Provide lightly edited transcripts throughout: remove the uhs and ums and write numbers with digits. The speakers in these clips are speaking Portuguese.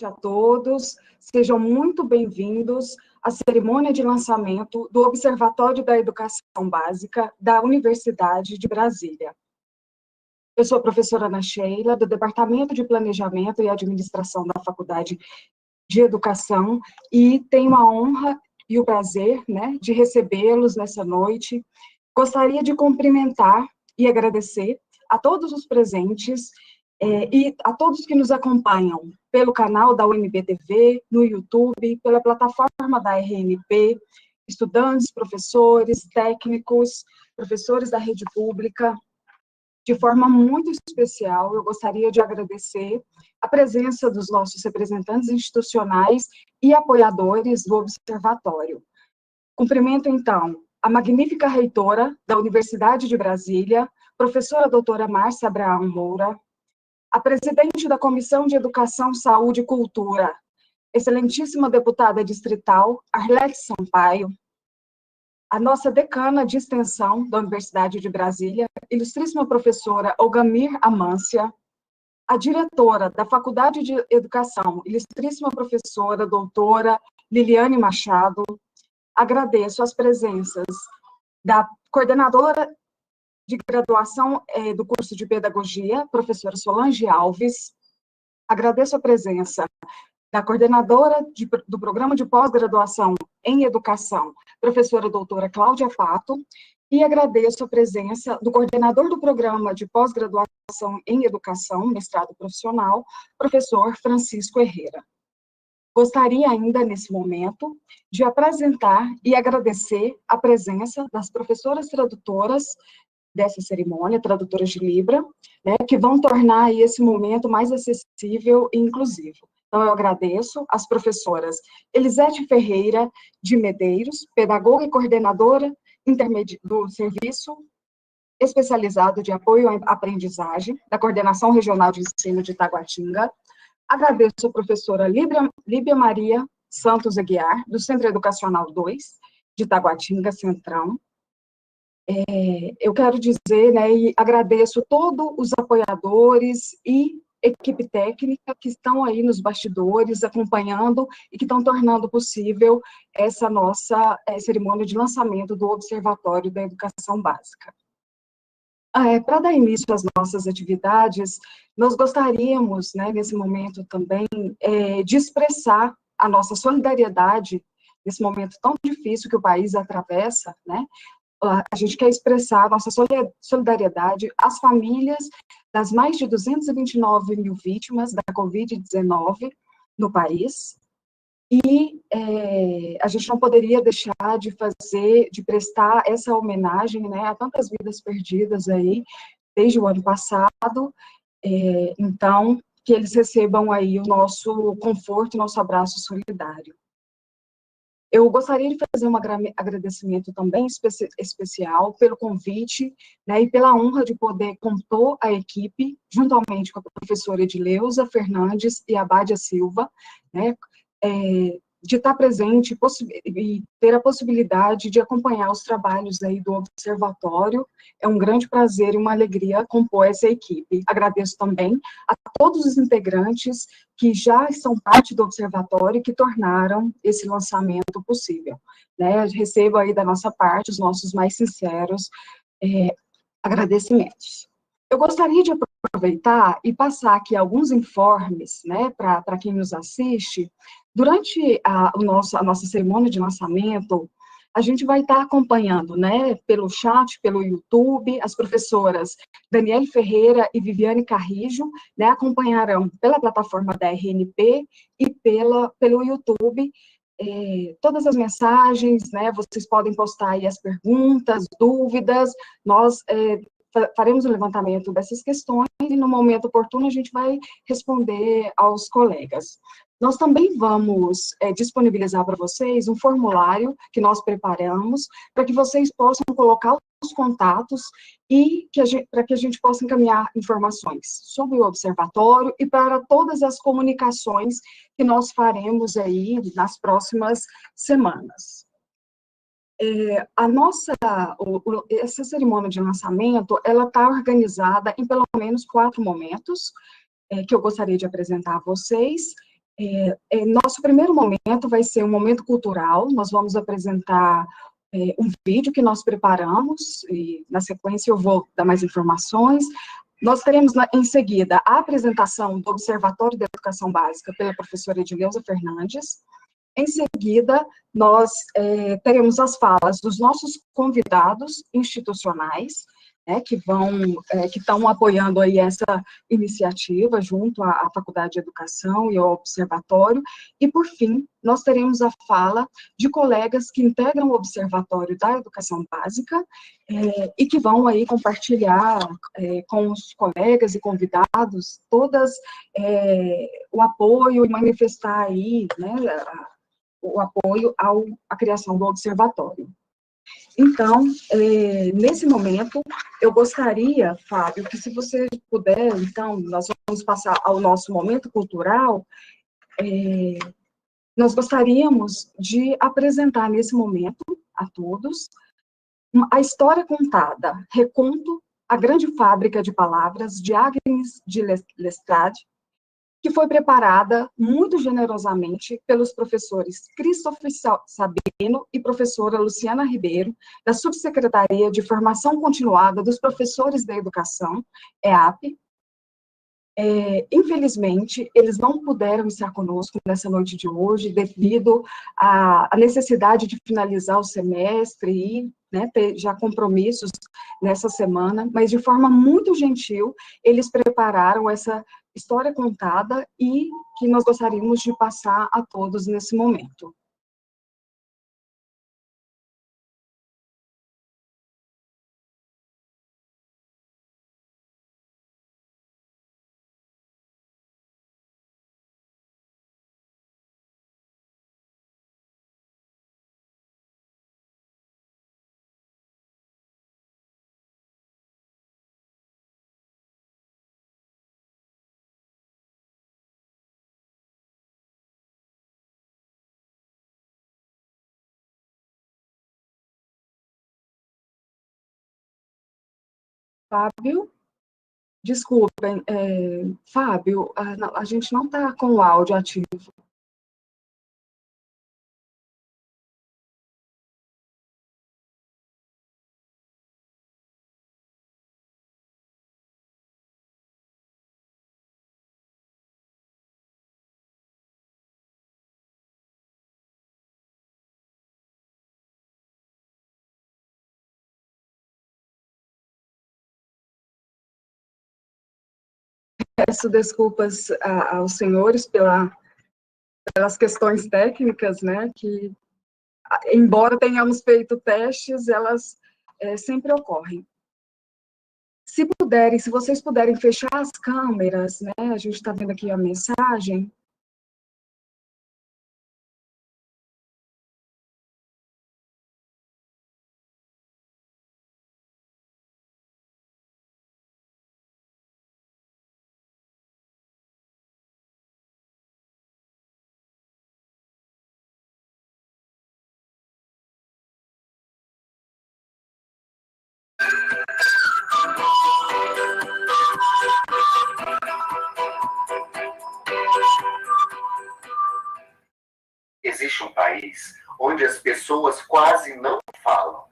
noite a todos, sejam muito bem-vindos à cerimônia de lançamento do Observatório da Educação Básica da Universidade de Brasília. Eu sou a professora Ana Sheila, do Departamento de Planejamento e Administração da Faculdade de Educação, e tenho a honra e o prazer, de recebê-los nessa noite. Gostaria de cumprimentar e agradecer a todos os presentes e a todos que nos acompanham pelo canal da UNB-TV, no YouTube, pela plataforma da RNP, estudantes, professores, técnicos, professores da rede pública. De forma muito especial, eu gostaria de agradecer a presença dos nossos representantes institucionais e apoiadores do Observatório. Cumprimento, então, a magnífica reitora da Universidade de Brasília, professora doutora Márcia Abraão Moura, a presidente da Comissão de Educação, Saúde e Cultura, excelentíssima deputada distrital, Arlete Sampaio, a nossa decana de extensão da Universidade de Brasília, ilustríssima professora Olgamir Amância, a diretora da Faculdade de Educação, ilustríssima professora doutora Liliane Machado. Agradeço as presenças da coordenadora de graduação do curso de Pedagogia, professora Solange Alves. Agradeço a presença da coordenadora do Programa de Pós-Graduação em Educação, professora doutora Cláudia Pato, e agradeço a presença do coordenador do Programa de Pós-Graduação em Educação, mestrado profissional, professor Francisco Herrera. Gostaria ainda, nesse momento, de apresentar e agradecer a presença das professoras tradutoras dessa cerimônia, tradutoras de Libra, que vão tornar aí esse momento mais acessível e inclusivo. Então, eu agradeço às professoras Elisete Ferreira de Medeiros, pedagoga e coordenadora do Serviço Especializado de Apoio à Aprendizagem, da Coordenação Regional de Ensino de Taguatinga. Agradeço a professora Líbia Maria Santos Aguiar, do Centro Educacional 2, de Taguatinga, Centrão. Eu quero dizer, e agradeço todos os apoiadores e equipe técnica que estão aí nos bastidores, acompanhando e que estão tornando possível essa nossa cerimônia de lançamento do Observatório da Educação Básica. Para dar início às nossas atividades, nós gostaríamos, nesse momento também, de expressar a nossa solidariedade nesse momento tão difícil que o país atravessa, A gente quer expressar a nossa solidariedade às famílias das mais de 229 mil vítimas da Covid-19 no país, e a gente não poderia deixar de prestar essa homenagem, a tantas vidas perdidas aí, desde o ano passado. Então, que eles recebam aí o nosso conforto, o nosso abraço solidário. Eu gostaria de fazer um agradecimento também especial pelo convite, e pela honra de poder compor a equipe, juntamente com a professora Edileuza Fernandes e a Bádia Silva, de estar presente e ter a possibilidade de acompanhar os trabalhos aí do Observatório. É um grande prazer e uma alegria compor essa equipe. Agradeço também a todos os integrantes que já são parte do Observatório e que tornaram esse lançamento possível. Recebo aí da nossa parte os nossos mais sinceros agradecimentos. Eu gostaria de aproveitar e passar aqui alguns informes, para quem nos assiste. Durante a nossa cerimônia de lançamento, a gente vai estar acompanhando, pelo chat, pelo YouTube, as professoras Daniele Ferreira e Viviane Carrijo, acompanharão pela plataforma da RNP e pelo YouTube todas as mensagens, vocês podem postar aí as perguntas, dúvidas, nós faremos o levantamento dessas questões e, no momento oportuno, a gente vai responder aos colegas. Nós também vamos disponibilizar para vocês um formulário que nós preparamos para que vocês possam colocar os contatos e para que a gente possa encaminhar informações sobre o observatório e para todas as comunicações que nós faremos aí nas próximas semanas. Essa cerimônia de lançamento, ela está organizada em pelo menos 4 momentos, que eu gostaria de apresentar a vocês. Nosso primeiro momento vai ser um momento cultural, nós vamos apresentar um vídeo que nós preparamos, e na sequência eu vou dar mais informações. Nós teremos, em seguida, a apresentação do Observatório da Educação Básica pela professora Edileuza Fernandes. Em seguida, nós teremos as falas dos nossos convidados institucionais, que estão apoiando aí essa iniciativa junto à Faculdade de Educação e ao Observatório, e, por fim, nós teremos a fala de colegas que integram o Observatório da Educação Básica e que vão aí compartilhar com os colegas e convidados todas o apoio e manifestar aí, né, o apoio à criação do Observatório. Então, nesse momento, eu gostaria, Fábio, que se você puder, então, nós vamos passar ao nosso momento cultural, nós gostaríamos de apresentar nesse momento a todos a história contada, Reconto, a grande fábrica de palavras, de Agnes de Lestrade, que foi preparada muito generosamente pelos professores Christopher Sabino e professora Luciana Ribeiro, da Subsecretaria de Formação Continuada dos Professores da Educação, EAP. Infelizmente, eles não puderam estar conosco nessa noite de hoje, devido à necessidade de finalizar o semestre e, né, ter já compromissos nessa semana, mas de forma muito gentil, eles prepararam essa história contada e que nós gostaríamos de passar a todos nesse momento. Fábio? Desculpem, Fábio, a gente não está com o áudio ativo. Peço desculpas aos senhores pelas questões técnicas, né, que, embora tenhamos feito testes, elas sempre ocorrem. Se vocês puderem fechar as câmeras, né, a gente está vendo aqui a mensagem. Existe um país onde as pessoas quase não falam.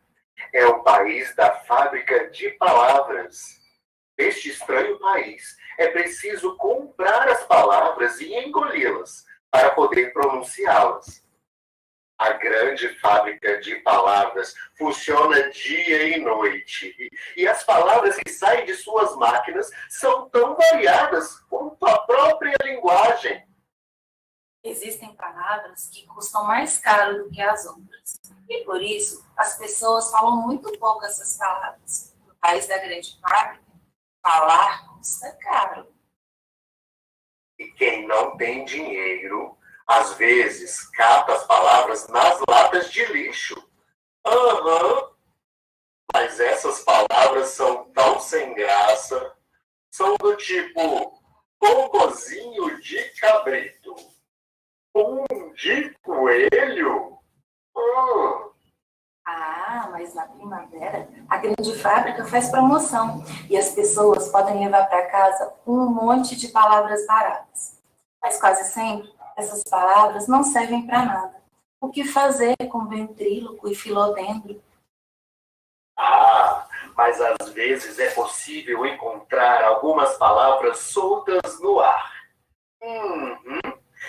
É o país da fábrica de palavras. Neste estranho país, é preciso comprar as palavras e engoli-las para poder pronunciá-las. A grande fábrica de palavras funciona dia e noite. E as palavras que saem de suas máquinas são tão variadas quanto a própria linguagem. Existem palavras que custam mais caro do que as outras. E por isso, as pessoas falam muito pouco essas palavras. No país da grande fábrica, falar custa caro. E quem não tem dinheiro, às vezes, cata as palavras nas latas de lixo. Mas essas palavras são tão sem graça. São do tipo, cocôzinho de cabrito. De coelho? Mas na primavera, a grande fábrica faz promoção e as pessoas podem levar para casa um monte de palavras baratas. Mas quase sempre, Essas palavras não servem para nada. O que fazer com ventríloco e filodendro? Ah, mas às vezes é possível encontrar algumas palavras soltas no ar. Uhum.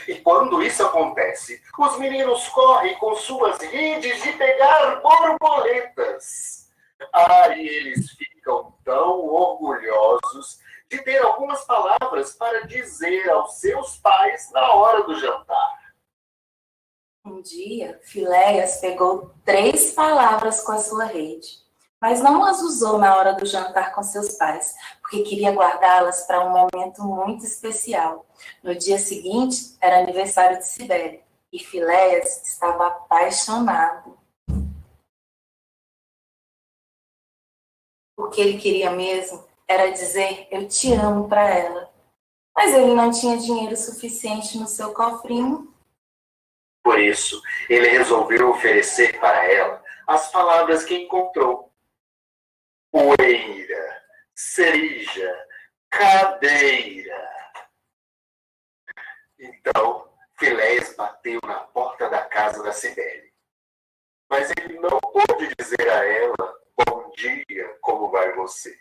E quando isso acontece, os meninos correm com suas redes de pegar borboletas. Aí eles ficam tão orgulhosos de ter algumas palavras para dizer aos seus pais na hora do jantar. Um dia, Filéias pegou 3 palavras com a sua rede, mas não as usou na hora do jantar com seus pais, porque queria guardá-las para um momento muito especial. No dia seguinte, era aniversário de Cibele, e Filéias estava apaixonado. O que ele queria mesmo era dizer "eu te amo" para ela, mas ele não tinha dinheiro suficiente no seu cofrinho. Por isso, ele resolveu oferecer para ela as palavras que encontrou: poeira, cereja, cadeira. Então, Filéias bateu na porta da casa da Cibele. Mas ele não pôde dizer a ela: bom dia, como vai você?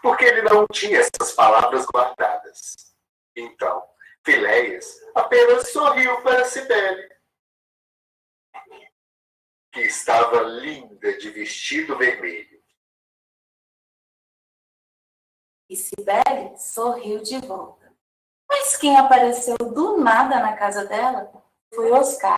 Porque ele não tinha essas palavras guardadas. Então, Filéias apenas sorriu para Cibele, que estava linda de vestido vermelho. E Cibele sorriu de volta. Mas quem apareceu do nada na casa dela foi Oscar,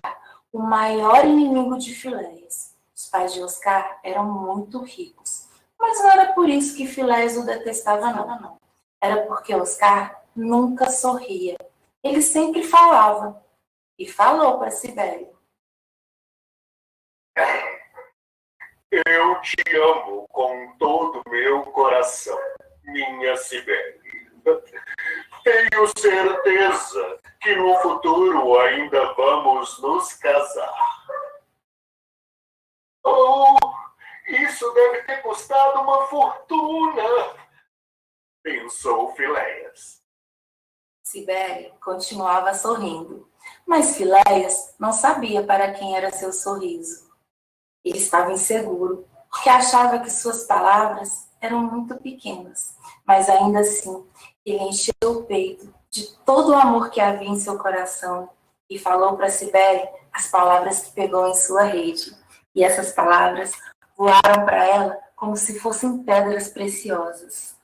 o maior inimigo de Filéias. Os pais de Oscar eram muito ricos, mas não era por isso que Filéias o detestava, não. Era porque Oscar nunca sorria. Ele sempre falava. E falou para Cibele: Eu te amo com todo o meu coração, minha Cibele. Tenho certeza que no futuro ainda vamos nos casar. Oh, isso deve ter custado uma fortuna, pensou Filéias. Cibele continuava sorrindo, mas Filéias não sabia para quem era seu sorriso. Ele estava inseguro, porque achava que suas palavras eram muito pequenas, mas ainda assim ele encheu o peito de todo o amor que havia em seu coração e falou para Cibele as palavras que pegou em sua rede. E essas palavras voaram para ela como se fossem pedras preciosas.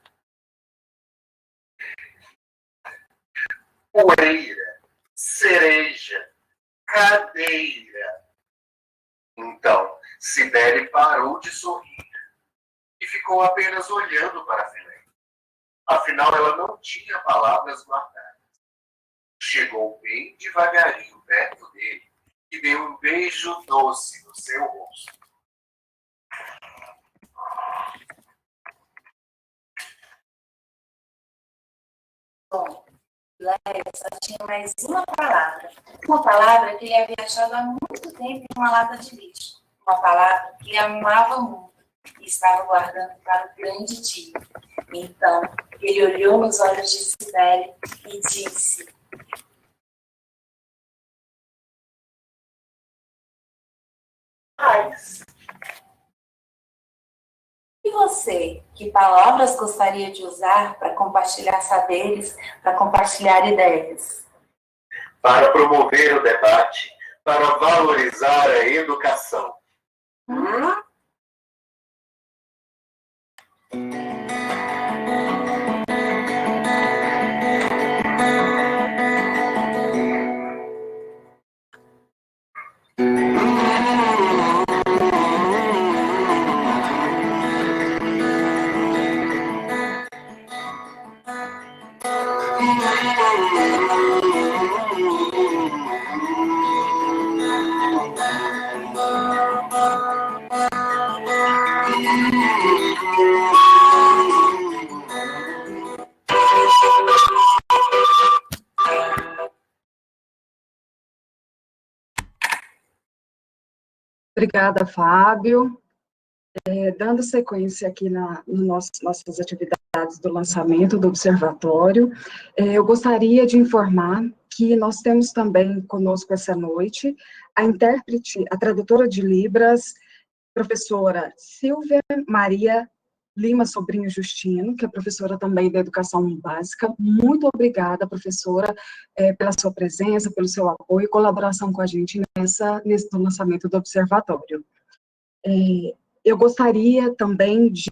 Poeira, cereja, cadeira. Então, Cibele parou de sorrir e ficou apenas olhando para Filéias. Afinal, ela não tinha palavras guardadas. Chegou bem devagarinho perto dele e deu um beijo doce no seu rosto. Bom, Filéias só tinha mais uma palavra que ele havia achado há muito tempo em uma lata de lixo, uma palavra que ele amava muito e estava guardando para o grande dia. Então, ele olhou nos olhos de Cibele e disse: Mas, e você, que palavras gostaria de usar para compartilhar saberes, para compartilhar ideias? para promover o debate, para valorizar a educação. Obrigada, Fábio. Dando sequência aqui nossas atividades do lançamento do Observatório, eu gostaria de informar que nós temos também conosco essa noite a intérprete, a tradutora de Libras, professora Silvia Maria Lima Sobrinho Justino, que é professora também da Educação Básica. Muito obrigada, professora, pela sua presença, pelo seu apoio e colaboração com a gente nesse lançamento do Observatório. Eu gostaria também de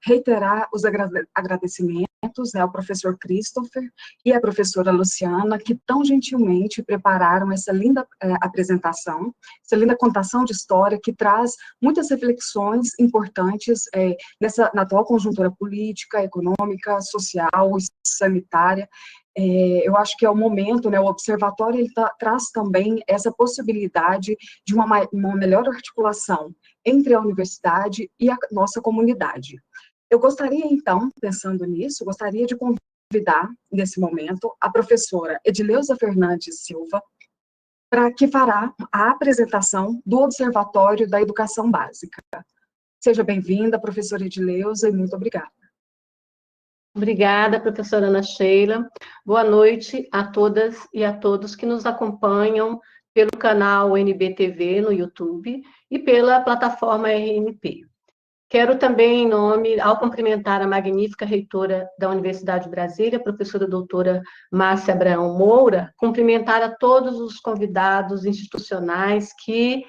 reiterar os agradecimentos ao professor Christopher e à professora Luciana, que tão gentilmente prepararam essa linda apresentação, essa linda contação de história, que traz muitas reflexões importantes na atual conjuntura política, econômica, social, sanitária. Eu acho que é o momento, né, o observatório ele traz também essa possibilidade de uma melhor articulação entre a universidade e a nossa comunidade. Eu gostaria, então, pensando nisso, gostaria de convidar, nesse momento, a professora Edileuza Fernandes Silva, para que fará a apresentação do Observatório da Educação Básica. Seja bem-vinda, professora Edileuza, e muito obrigada. Obrigada, professora Ana Sheila. Boa noite a todas e a todos que nos acompanham pelo canal NBTV no YouTube e pela plataforma RNP. Quero também, ao cumprimentar a magnífica reitora da Universidade de Brasília, professora doutora Márcia Abraão Moura, cumprimentar a todos os convidados institucionais que,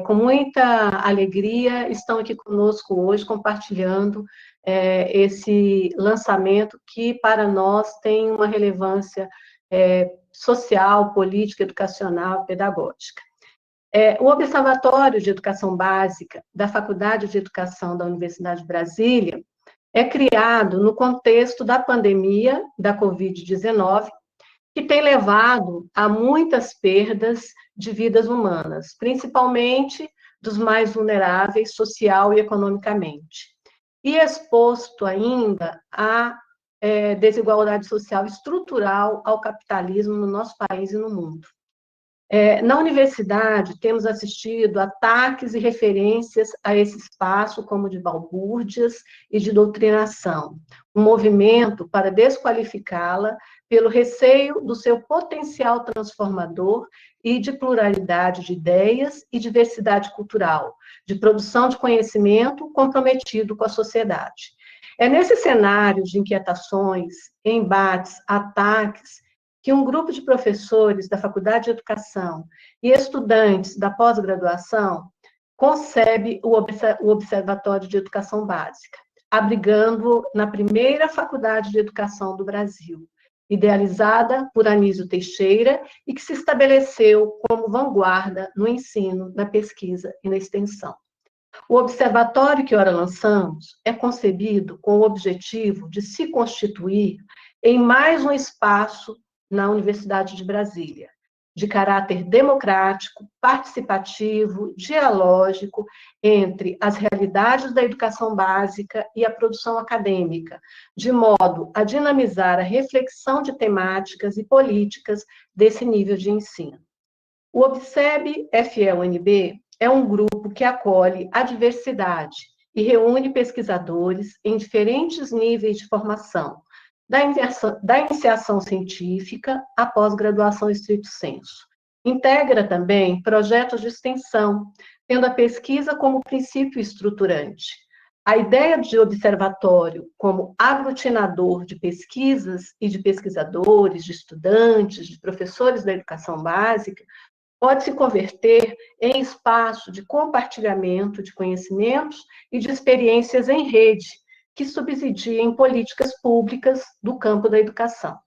com muita alegria, estão aqui conosco hoje, compartilhando esse lançamento que, para nós, tem uma relevância social, política, educacional, pedagógica. O Observatório de Educação Básica da Faculdade de Educação da Universidade de Brasília é criado no contexto da pandemia da Covid-19, que tem levado a muitas perdas de vidas humanas, principalmente dos mais vulneráveis social e economicamente, e exposto ainda à desigualdade social estrutural ao capitalismo no nosso país e no mundo. Na universidade, temos assistido ataques e referências a esse espaço como de balbúrdias e de doutrinação, um movimento para desqualificá-la pelo receio do seu potencial transformador e de pluralidade de ideias e diversidade cultural, de produção de conhecimento comprometido com a sociedade. É nesse cenário de inquietações, embates, ataques, que um grupo de professores da Faculdade de Educação e estudantes da pós-graduação concebe o Observatório de Educação Básica, abrigando na primeira Faculdade de Educação do Brasil, idealizada por Anísio Teixeira e que se estabeleceu como vanguarda no ensino, na pesquisa e na extensão. O observatório que ora lançamos é concebido com o objetivo de se constituir em mais um espaço na Universidade de Brasília, de caráter democrático, participativo, dialógico entre as realidades da educação básica e a produção acadêmica, de modo a dinamizar a reflexão de temáticas e políticas desse nível de ensino. O OBSEB-FE-UNB é um grupo que acolhe a diversidade e reúne pesquisadores em diferentes níveis de formação, da iniciação científica à pós-graduação estrito sensu. Integra também projetos de extensão, tendo a pesquisa como princípio estruturante. A ideia de observatório como aglutinador de pesquisas e de pesquisadores, de estudantes, de professores da educação básica, pode se converter em espaço de compartilhamento de conhecimentos e de experiências em rede, que subsidiem políticas públicas do campo da educação.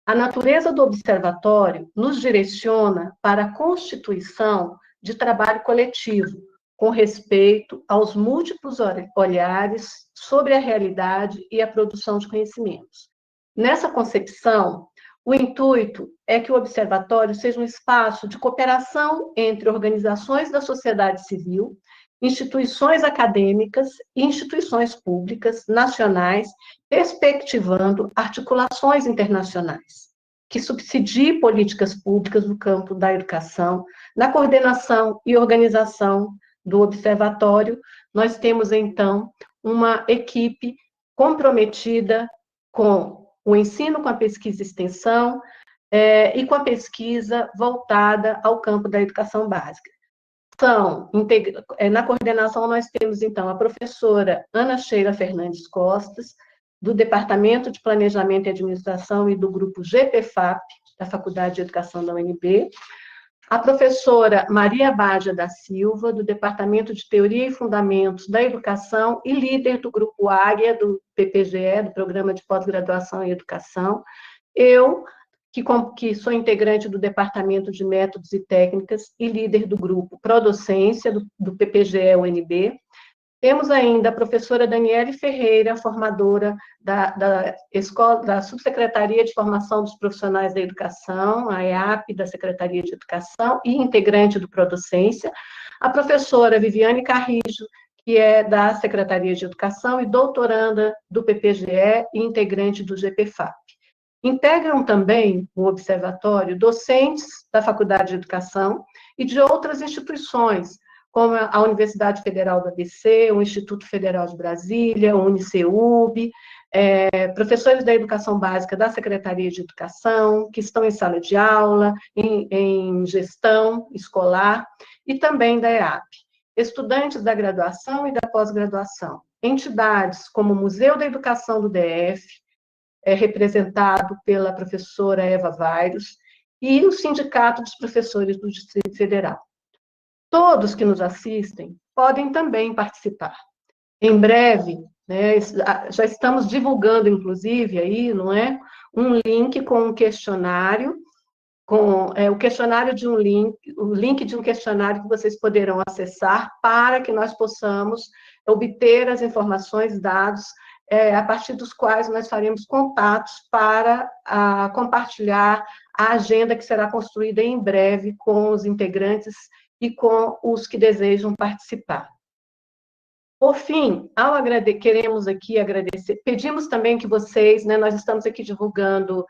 A natureza do observatório nos direciona para a constituição de trabalho coletivo, com respeito aos múltiplos olhares sobre a realidade e a produção de conhecimentos. Nessa concepção, o intuito é que o observatório seja um espaço de cooperação entre organizações da sociedade civil, instituições acadêmicas e instituições públicas nacionais, perspectivando articulações internacionais, que subsidiem políticas públicas no campo da educação, na coordenação e organização do observatório, nós temos, então, uma equipe comprometida com o ensino, com a pesquisa e extensão, e com a pesquisa voltada ao campo da educação básica. Na coordenação, nós temos, então, a professora Ana Sheila Fernandes Costas, do Departamento de Planejamento e Administração e do grupo GPFAP, da Faculdade de Educação da UNB, a professora Maria Badia da Silva, do Departamento de Teoria e Fundamentos da Educação e líder do grupo Águia, do PPGE, do Programa de Pós-Graduação em Educação, eu, que sou integrante do Departamento de Métodos e Técnicas e líder do grupo Prodocência, do PPGE UNB. Temos ainda a professora Daniele Ferreira, formadora da Subsecretaria de Formação dos Profissionais da Educação, a EAP, da Secretaria de Educação, e integrante do Prodocência. A professora Viviane Carrijo, que é da Secretaria de Educação e doutoranda do PPGE e integrante do GPFAP. Integram também o observatório docentes da Faculdade de Educação e de outras instituições, como a Universidade Federal do ABC, o Instituto Federal de Brasília, o UniCeub, professores da Educação Básica da Secretaria de Educação, que estão em sala de aula, em gestão escolar, e também da EAP. Estudantes da graduação e da pós-graduação. Entidades como o Museu da Educação do DF, representado pela professora Eva Vairos, e o Sindicato dos Professores do Distrito Federal. Todos que nos assistem podem também participar. Em breve, né, já estamos divulgando, inclusive, aí, não é, um link com um questionário, o questionário de um link, o link de um questionário que vocês poderão acessar para que nós possamos obter as informações, dados, a partir dos quais nós faremos contatos para compartilhar a agenda que será construída em breve com os integrantes e com os que desejam participar. Por fim, queremos aqui agradecer, pedimos também que vocês, né, nós estamos aqui divulgando,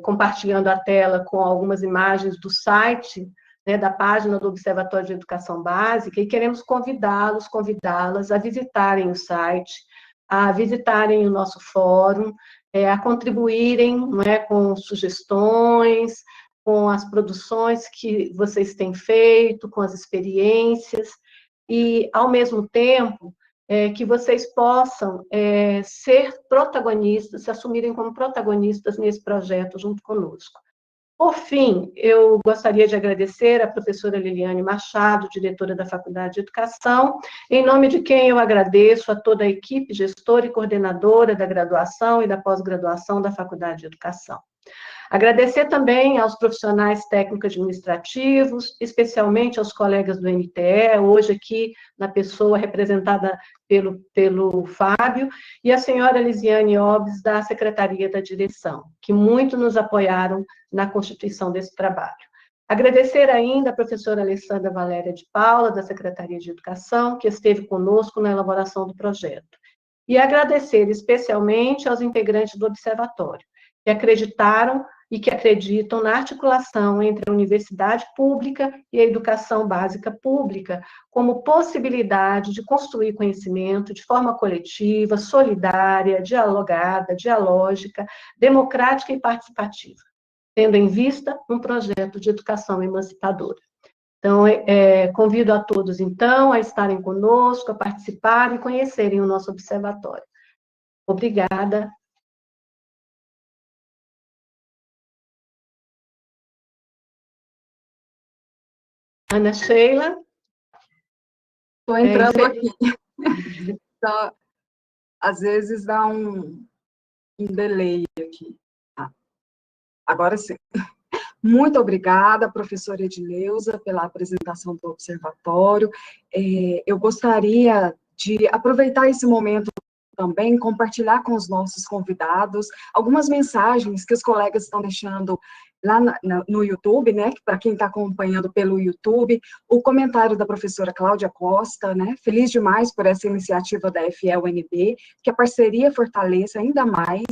compartilhando a tela com algumas imagens do site, né, da página do Observatório de Educação Básica, e queremos convidá-las a visitarem o site, a visitarem o nosso fórum, a contribuírem, né, com sugestões, com as produções que vocês têm feito, com as experiências, e, ao mesmo tempo, que vocês possam ser protagonistas, se assumirem como protagonistas nesse projeto junto conosco. Por fim, eu gostaria de agradecer à professora Liliane Machado, diretora da Faculdade de Educação, em nome de quem eu agradeço a toda a equipe gestora e coordenadora da graduação e da pós-graduação da Faculdade de Educação. Agradecer também aos profissionais técnico-administrativos, especialmente aos colegas do MTE, hoje aqui na pessoa representada pelo Fábio, e a senhora Lisiane Obes, da Secretaria da Direção, que muito nos apoiaram na constituição desse trabalho. Agradecer ainda a professora Alessandra Valéria de Paula, da Secretaria de Educação, que esteve conosco na elaboração do projeto. E agradecer especialmente aos integrantes do Observatório, que acreditaram e que acreditam na articulação entre a universidade pública e a educação básica pública como possibilidade de construir conhecimento de forma coletiva, solidária, dialogada, dialógica, democrática e participativa, tendo em vista um projeto de educação emancipadora. Então, convido a todos, então, a estarem conosco, a participarem e conhecerem o nosso observatório. Obrigada. Ana Sheila. Estou entrando aqui. Então, às vezes dá um delay aqui. Agora sim. Muito obrigada, professora Edileuza, pela apresentação do observatório. Eu gostaria de aproveitar esse momento também, compartilhar com os nossos convidados algumas mensagens que os colegas estão deixando lá no YouTube, né, para quem está acompanhando pelo YouTube, o comentário da professora Cláudia Costa, né, feliz demais por essa iniciativa da FE-UNB, que a parceria fortaleça ainda mais,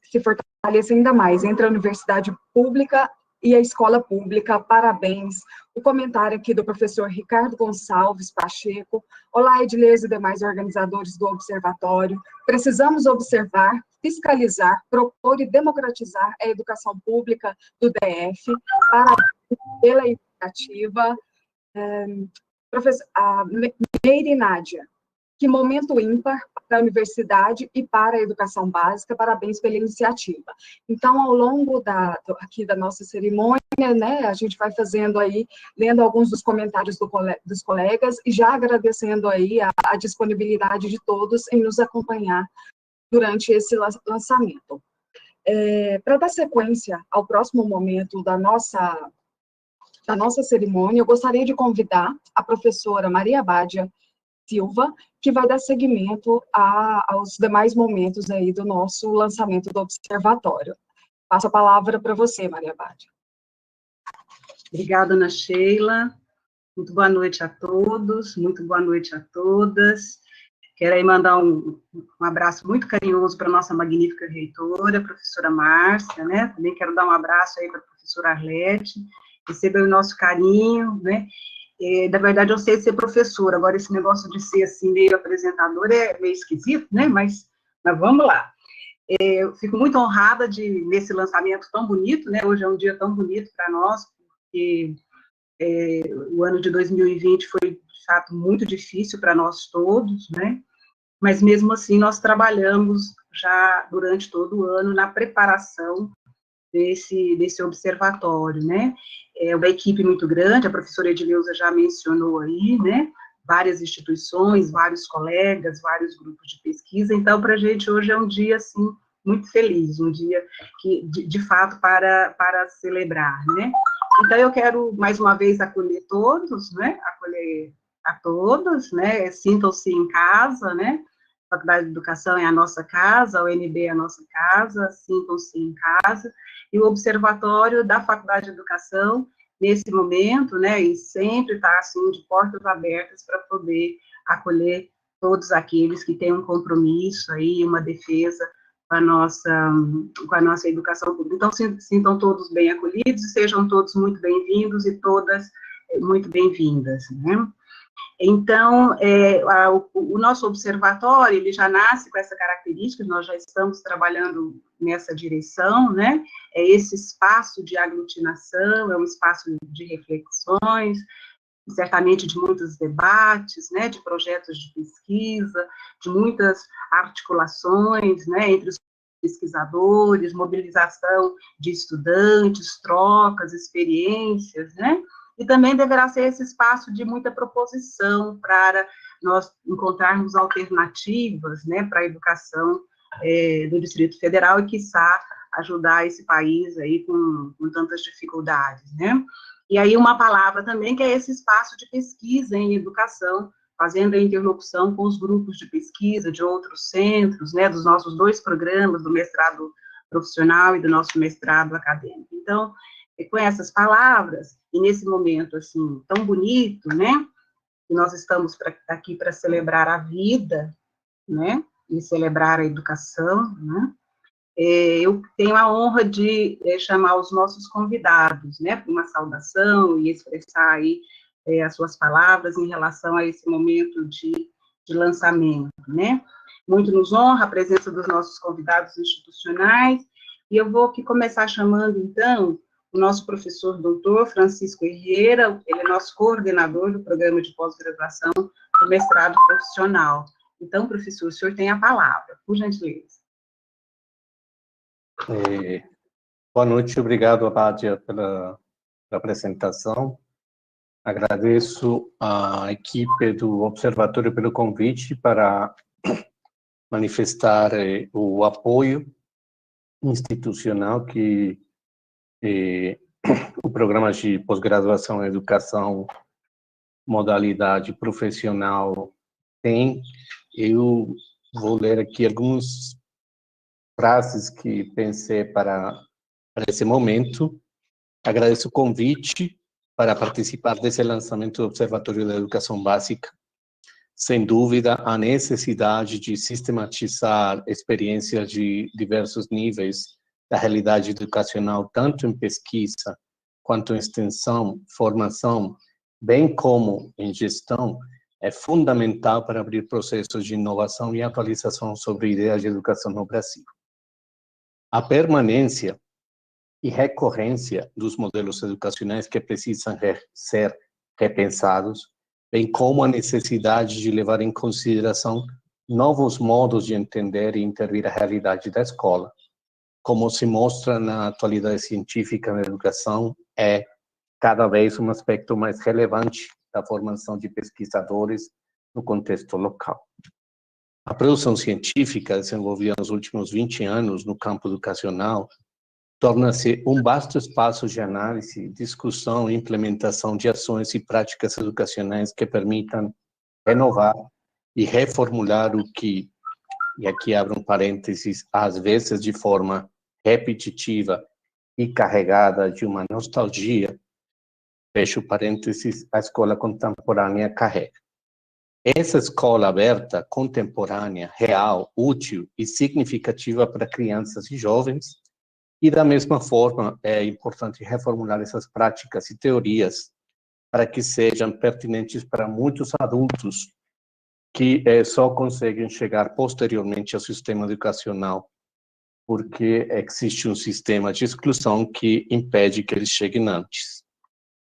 se fortaleça ainda mais entre a universidade pública e a escola pública, parabéns. O comentário aqui do professor Ricardo Gonçalves Pacheco. Olá, Edileuza e demais organizadores do Observatório. Precisamos observar, fiscalizar, propor e democratizar a educação pública do DF. Parabéns pela iniciativa. Professor Meire Nádia. Que momento ímpar para a universidade e para a educação básica, parabéns pela iniciativa. Então, ao longo aqui da nossa cerimônia, né, a gente vai fazendo aí, lendo alguns dos comentários dos colegas e já agradecendo aí a disponibilidade de todos em nos acompanhar durante esse lançamento. Para dar sequência ao próximo momento da nossa cerimônia, eu gostaria de convidar a professora Maria Bádia Silva, que vai dar seguimento aos demais momentos aí do nosso lançamento do Observatório. Passo a palavra para você, Maria Bádia. Obrigada, Ana Sheila. Muito boa noite a todos, muito boa noite a todas. Quero aí mandar um abraço muito carinhoso para a nossa magnífica reitora, a professora Márcia, né? Também quero dar um abraço aí para a professora Arlete. Receba o nosso carinho, né? Na verdade, eu sei ser professora, agora esse negócio de ser assim, meio apresentador é meio esquisito, né, mas vamos lá. Eu fico muito honrada nesse lançamento tão bonito, né, hoje é um dia tão bonito para nós, porque o ano de 2020 foi, de fato, muito difícil para nós todos, né, mas mesmo assim nós trabalhamos já durante todo o ano na preparação desse observatório, né? É uma equipe muito grande, a professora Edileuza já mencionou aí, né? Várias instituições, vários colegas, vários grupos de pesquisa, então, para a gente hoje é um dia, assim, muito feliz, um dia que, de fato, para celebrar, né? Então, eu quero, mais uma vez, acolher todos, né? Acolher a todos, né? Sintam-se em casa, né? A Faculdade de Educação é a nossa casa, a UNB é a nossa casa, sintam-se em casa, e o Observatório da Faculdade de Educação, nesse momento, né, e sempre está, assim, de portas abertas para poder acolher todos aqueles que têm um compromisso aí, uma defesa com a nossa educação pública. Então, sintam todos bem acolhidos e sejam todos muito bem-vindos e todas muito bem-vindas, né? Então, o nosso observatório, ele já nasce com essa característica, nós já estamos trabalhando nessa direção, né? É esse espaço de aglutinação, é um espaço de reflexões, certamente de muitos debates, né? De projetos de pesquisa, de muitas articulações, né? Entre os pesquisadores, mobilização de estudantes, trocas, experiências, né? E também deverá ser esse espaço de muita proposição para nós encontrarmos alternativas, né, para a educação do Distrito Federal e, quiçá, ajudar esse país aí com tantas dificuldades, né. E aí uma palavra também que é esse espaço de pesquisa em educação, fazendo a interlocução com os grupos de pesquisa de outros centros, né, dos nossos 2 programas, do mestrado profissional e do nosso mestrado acadêmico. Então, com essas palavras, e nesse momento, assim, tão bonito, né, que nós estamos aqui para celebrar a vida, né, e celebrar a educação, né, eu tenho a honra de chamar os nossos convidados, né, para uma saudação e expressar aí as suas palavras em relação a esse momento de lançamento, né. Muito nos honra a presença dos nossos convidados institucionais, e eu vou aqui começar chamando, então, o nosso professor doutor Francisco Herrera, ele é nosso coordenador do programa de pós-graduação do mestrado profissional. Então, professor, o senhor tem a palavra, por gentileza. Boa noite, obrigado, Bádia, pela apresentação. Agradeço à equipe do Observatório pelo convite para manifestar o apoio institucional que o programa de pós-graduação em educação modalidade profissional tem. Eu vou ler aqui algumas frases que pensei para esse momento. Agradeço o convite para participar desse lançamento do Observatório da Educação Básica. Sem dúvida, a necessidade de sistematizar experiências de diversos níveis da realidade educacional, tanto em pesquisa quanto em extensão, formação, bem como em gestão, é fundamental para abrir processos de inovação e atualização sobre ideias de educação no Brasil. A permanência e recorrência dos modelos educacionais que precisam ser repensados, bem como a necessidade de levar em consideração novos modos de entender e intervir a realidade da escola, como se mostra na atualidade científica na educação, é cada vez um aspecto mais relevante da formação de pesquisadores no contexto local. A produção científica desenvolvida nos últimos 20 anos no campo educacional torna-se um vasto espaço de análise, discussão e implementação de ações e práticas educacionais que permitam renovar e reformular o que, e aqui abro um parênteses, às vezes de forma repetitiva e carregada de uma nostalgia, fecho parênteses, a escola contemporânea carrega. Essa escola aberta, contemporânea, real, útil e significativa para crianças e jovens, e da mesma forma é importante reformular essas práticas e teorias para que sejam pertinentes para muitos adultos que só conseguem chegar posteriormente ao sistema educacional, porque existe um sistema de exclusão que impede que eles cheguem antes.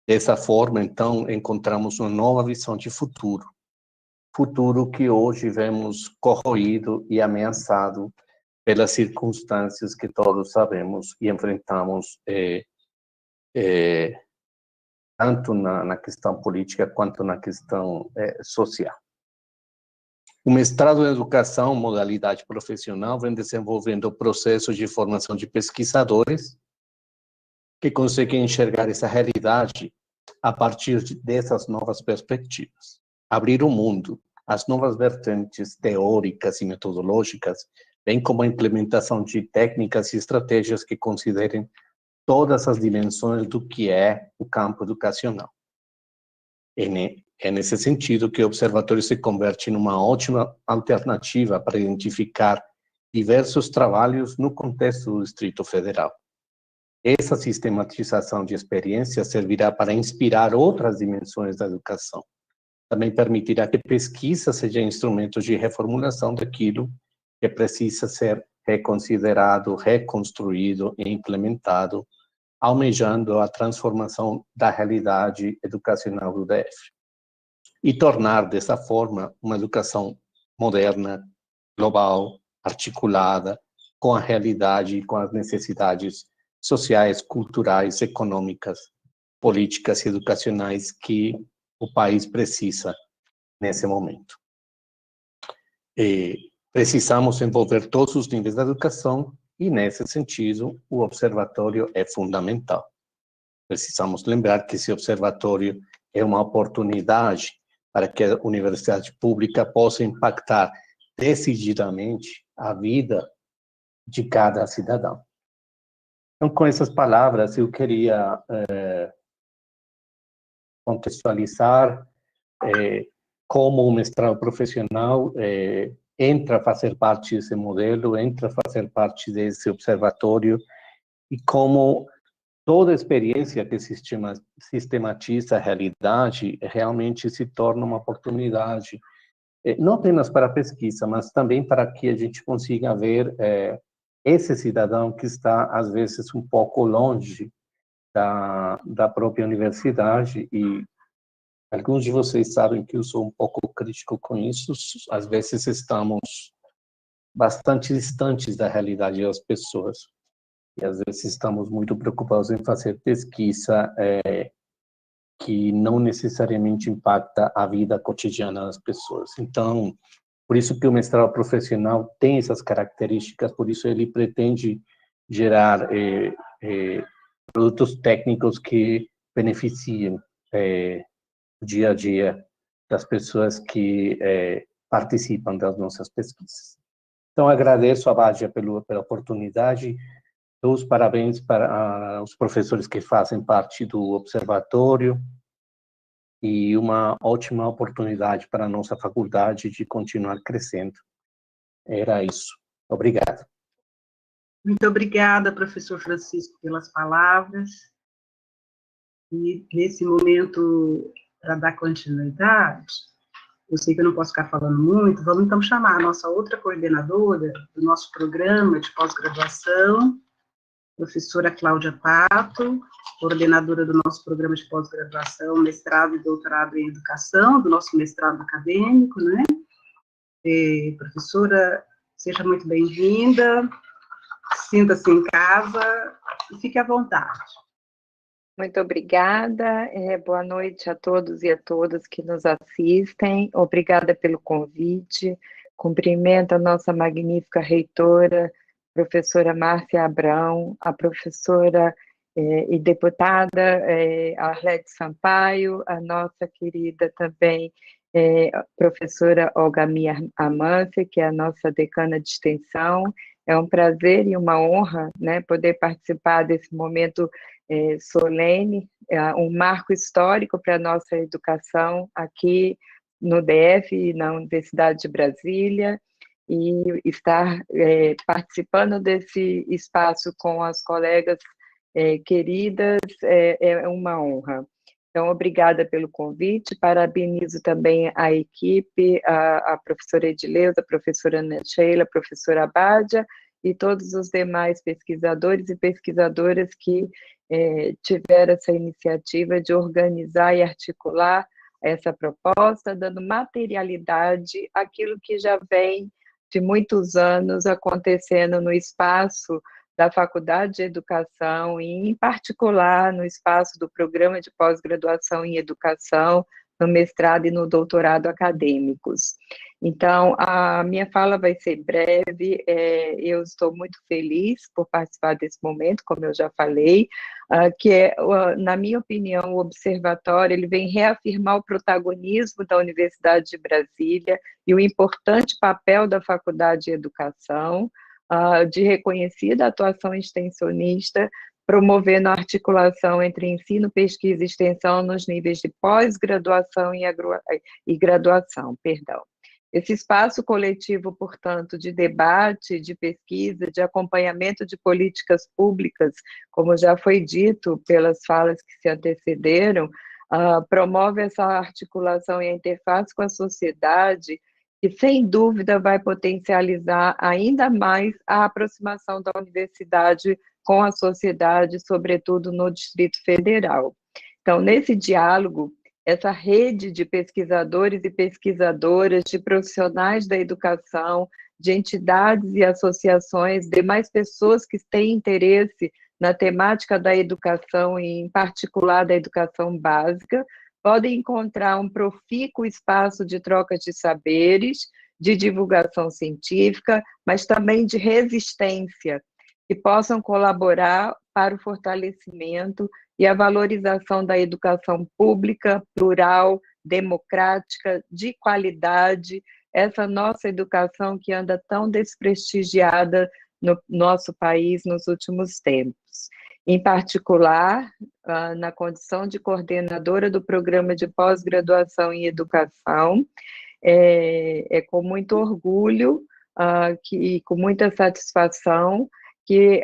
Dessa forma, então, encontramos uma nova visão de futuro que hoje vemos corroído e ameaçado pelas circunstâncias que todos sabemos e enfrentamos, tanto na questão política quanto na questão social. O mestrado em educação, modalidade profissional, vem desenvolvendo processos de formação de pesquisadores que conseguem enxergar essa realidade a partir dessas novas perspectivas. Abrir o mundo, as novas vertentes teóricas e metodológicas, bem como a implementação de técnicas e estratégias que considerem todas as dimensões do que é o campo educacional. É nesse sentido que o observatório se converte numa ótima alternativa para identificar diversos trabalhos no contexto do Distrito Federal. Essa sistematização de experiências servirá para inspirar outras dimensões da educação. Também permitirá que pesquisa seja instrumento de reformulação daquilo que precisa ser reconsiderado, reconstruído e implementado, almejando a transformação da realidade educacional do DF. E tornar, dessa forma, uma educação moderna, global, articulada, com a realidade e com as necessidades sociais, culturais, econômicas, políticas e educacionais que o país precisa nesse momento. Precisamos envolver todos os níveis da educação e, nesse sentido, o observatório é fundamental. Precisamos lembrar que esse observatório é uma oportunidade para que a universidade pública possa impactar decididamente a vida de cada cidadão. Então, com essas palavras, eu queria contextualizar como o mestrado profissional entra a fazer parte desse modelo, entra a fazer parte desse observatório, e como toda experiência que sistematiza a realidade realmente se torna uma oportunidade, não apenas para a pesquisa, mas também para que a gente consiga ver esse cidadão que está, às vezes, um pouco longe da própria universidade, e alguns de vocês sabem que eu sou um pouco crítico com isso. Às vezes estamos bastante distantes da realidade das pessoas, e às vezes estamos muito preocupados em fazer pesquisa que não necessariamente impacta a vida cotidiana das pessoas. Então, por isso que o mestrado profissional tem essas características, por isso ele pretende gerar produtos técnicos que beneficiem o dia a dia das pessoas que participam das nossas pesquisas. Então, agradeço a Bádia pela oportunidade, dou os parabéns para os professores que fazem parte do observatório, e uma ótima oportunidade para a nossa faculdade de continuar crescendo. Era isso. Obrigado. Muito obrigada, professor Francisco, pelas palavras. E, nesse momento, para dar continuidade, eu sei que eu não posso ficar falando muito, vamos então chamar a nossa outra coordenadora do nosso programa de pós-graduação, professora Cláudia Pato, coordenadora do nosso programa de pós-graduação, mestrado e doutorado em educação, do nosso mestrado acadêmico, né? Professora, seja muito bem-vinda, sinta-se em casa e fique à vontade. Muito obrigada, boa noite a todos e a todas que nos assistem, obrigada pelo convite, cumprimento a nossa magnífica reitora, professora Márcia Abrão, a professora e deputada Arlete Sampaio, a nossa querida também professora Olga Mia Amância, que é a nossa decana de extensão. É um prazer e uma honra, né, poder participar desse momento solene, um marco histórico para a nossa educação aqui no DF e na Universidade de Brasília, e estar participando desse espaço com as colegas queridas é uma honra. Então, obrigada pelo convite, parabenizo também a equipe, a professora Edileuza, a professora Ana Sheila, a professora Abádia, e todos os demais pesquisadores e pesquisadoras que tiveram essa iniciativa de organizar e articular essa proposta, dando materialidade àquilo que já vem de muitos anos acontecendo no espaço da Faculdade de Educação, e em particular no espaço do Programa de Pós-Graduação em Educação, no mestrado e no doutorado acadêmicos. Então, a minha fala vai ser breve, eu estou muito feliz por participar desse momento, como eu já falei, que na minha opinião, o Observatório ele vem reafirmar o protagonismo da Universidade de Brasília e o importante papel da Faculdade de Educação, de reconhecida atuação extensionista, promovendo a articulação entre ensino, pesquisa e extensão nos níveis de pós-graduação e graduação, perdão. Esse espaço coletivo, portanto, de debate, de pesquisa, de acompanhamento de políticas públicas, como já foi dito pelas falas que se antecederam, promove essa articulação e a interface com a sociedade, que, sem dúvida, vai potencializar ainda mais a aproximação da universidade com a sociedade, sobretudo no Distrito Federal. Então, nesse diálogo, essa rede de pesquisadores e pesquisadoras, de profissionais da educação, de entidades e associações, demais pessoas que têm interesse na temática da educação, e em particular da educação básica, podem encontrar um profícuo espaço de troca de saberes, de divulgação científica, mas também de resistência, que possam colaborar para o fortalecimento e a valorização da educação pública, plural, democrática, de qualidade, essa nossa educação que anda tão desprestigiada no nosso país nos últimos tempos. Em particular, na condição de coordenadora do Programa de Pós-Graduação em Educação, é com muito orgulho e com muita satisfação que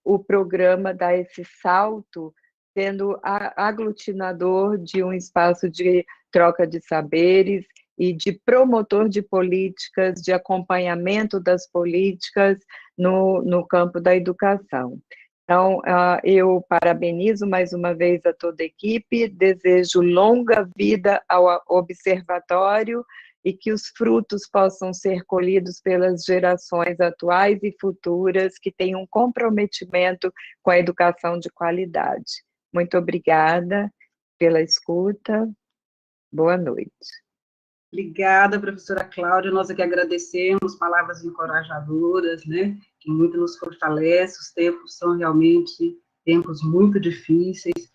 o programa dá esse salto, sendo aglutinador de um espaço de troca de saberes e de promotor de políticas, de acompanhamento das políticas no campo da educação. Então, eu parabenizo mais uma vez a toda a equipe, desejo longa vida ao Observatório e que os frutos possam ser colhidos pelas gerações atuais e futuras que tenham um comprometimento com a educação de qualidade. Muito obrigada pela escuta. Boa noite. Obrigada, professora Cláudia, nós aqui agradecemos, palavras encorajadoras, né, que muito nos fortalece, os tempos são realmente tempos muito difíceis,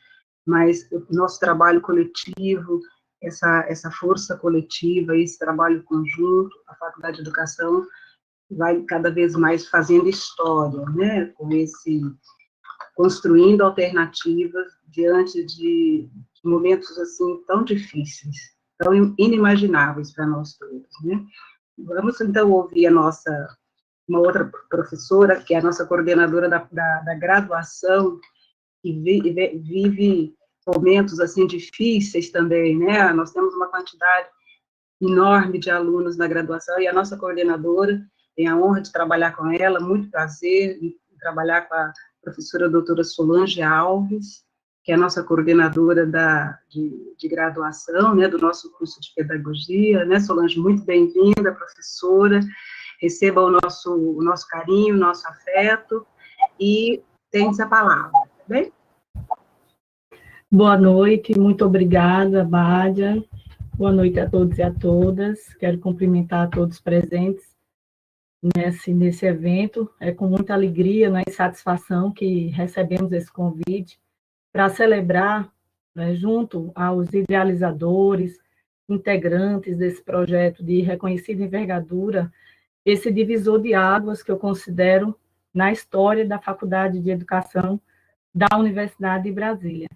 mas o nosso trabalho coletivo, essa força coletiva, esse trabalho conjunto, a Faculdade de Educação vai cada vez mais fazendo história, né, construindo alternativas diante de momentos assim tão difíceis, tão inimagináveis para nós todos, né? Vamos, então, ouvir uma outra professora, que é a nossa coordenadora da graduação, que vive momentos, assim, difíceis também, né? Nós temos uma quantidade enorme de alunos na graduação, e a nossa coordenadora, tem a honra de trabalhar com ela, muito prazer em trabalhar com a professora doutora Solange Alves, que é a nossa coordenadora de graduação, né, do nosso curso de pedagogia, né, Solange, muito bem-vinda, professora, receba o nosso carinho, o nosso afeto, e tem-se a palavra, tá bem? Boa noite, muito obrigada, Bádia. Boa noite a todos e a todas. Quero cumprimentar a todos presentes nesse evento. É com muita alegria, né, e satisfação que recebemos esse convite para celebrar, né, junto aos idealizadores, integrantes desse projeto de reconhecida envergadura, esse divisor de águas que eu considero na história da Faculdade de Educação da Universidade de Brasília.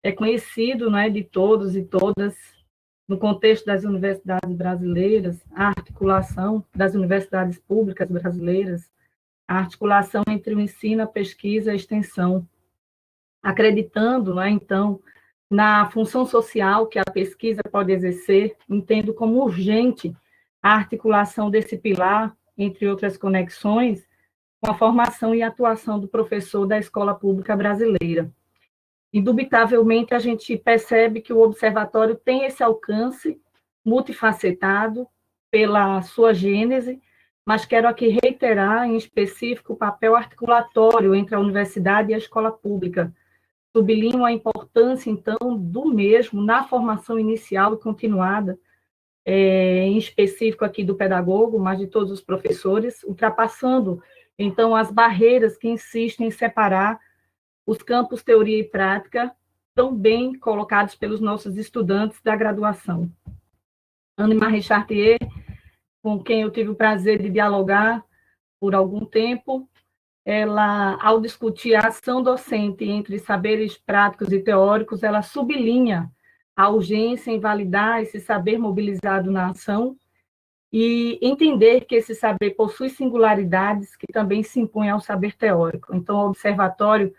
É conhecido, né, de todos e todas, no contexto das universidades brasileiras, a articulação das universidades públicas brasileiras, a articulação entre o ensino, a pesquisa e a extensão, acreditando, né, então, na função social que a pesquisa pode exercer, entendo como urgente a articulação desse pilar, entre outras conexões, com a formação e atuação do professor da escola pública brasileira. Indubitavelmente, a gente percebe que o observatório tem esse alcance multifacetado pela sua gênese, mas quero aqui reiterar, em específico, o papel articulatório entre a universidade e a escola pública. Sublinho a importância, então, do mesmo na formação inicial e continuada, em específico aqui do pedagogo, mas de todos os professores, ultrapassando, então, as barreiras que insistem em separar os campos teoria e prática, tão bem colocados pelos nossos estudantes da graduação. Anne-Marie Chartier, com quem eu tive o prazer de dialogar por algum tempo, ela, ao discutir a ação docente entre saberes práticos e teóricos, ela sublinha a urgência em validar esse saber mobilizado na ação e entender que esse saber possui singularidades que também se impõem ao saber teórico. Então, o observatório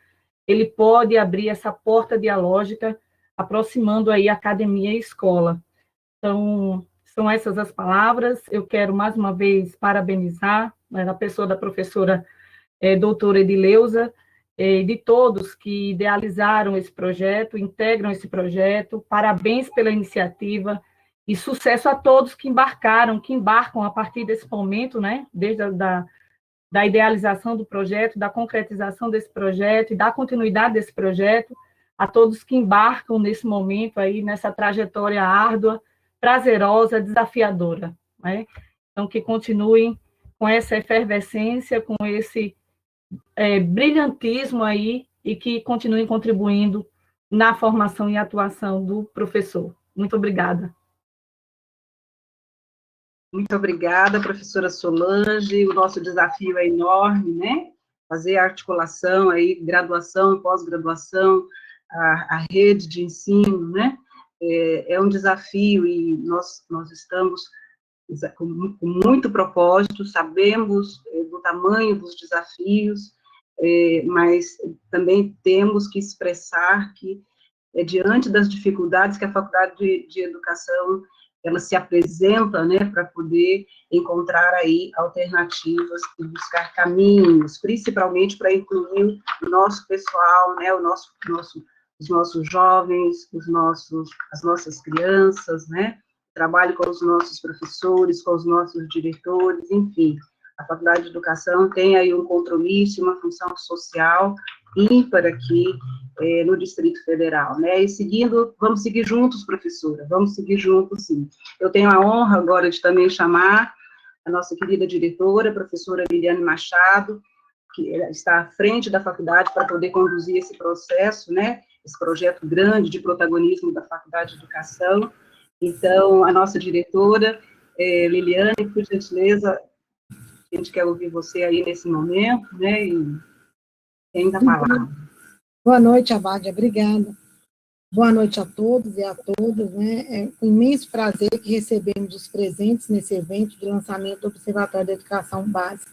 ele pode abrir essa porta dialógica, aproximando aí academia e escola. Então, são essas as palavras. Eu quero, mais uma vez, parabenizar, né, a pessoa da professora doutora Edileuza, de todos que idealizaram esse projeto, integram esse projeto. Parabéns pela iniciativa e sucesso a todos que embarcam a partir desse momento, né, desde da idealização do projeto, da concretização desse projeto e da continuidade desse projeto, a todos que embarcam nesse momento aí, nessa trajetória árdua, prazerosa, desafiadora, né? Então, que continuem com essa efervescência, com esse brilhantismo aí, e que continuem contribuindo na formação e atuação do professor. Muito obrigada. Muito obrigada, professora Solange. O nosso desafio é enorme, né? Fazer a articulação aí, graduação, pós-graduação, a rede de ensino, né? É um desafio e nós estamos com muito propósito, sabemos do tamanho dos desafios, mas também temos que expressar que, diante das dificuldades que a Faculdade de Educação ela se apresenta, né, para poder encontrar aí alternativas e buscar caminhos, principalmente para incluir o nosso pessoal, né, os nossos jovens, as nossas crianças, né, trabalho com os nossos professores, com os nossos diretores, enfim. A Faculdade de Educação tem aí um compromisso, uma função social ímpar aqui no Distrito Federal, né? E vamos seguir juntos, professora, vamos seguir juntos, sim. Eu tenho a honra agora de também chamar a nossa querida diretora, a professora Liliane Machado, que está à frente da faculdade para poder conduzir esse processo, né? Esse projeto grande de protagonismo da Faculdade de Educação. Então, a nossa diretora, Liliane, por gentileza, a gente quer ouvir você aí nesse momento, né? E tem a palavra. Boa noite, Abádia, obrigada. Boa noite a todos e a todas, né? É com imenso prazer que recebemos os presentes nesse evento de lançamento do Observatório da Educação Básica.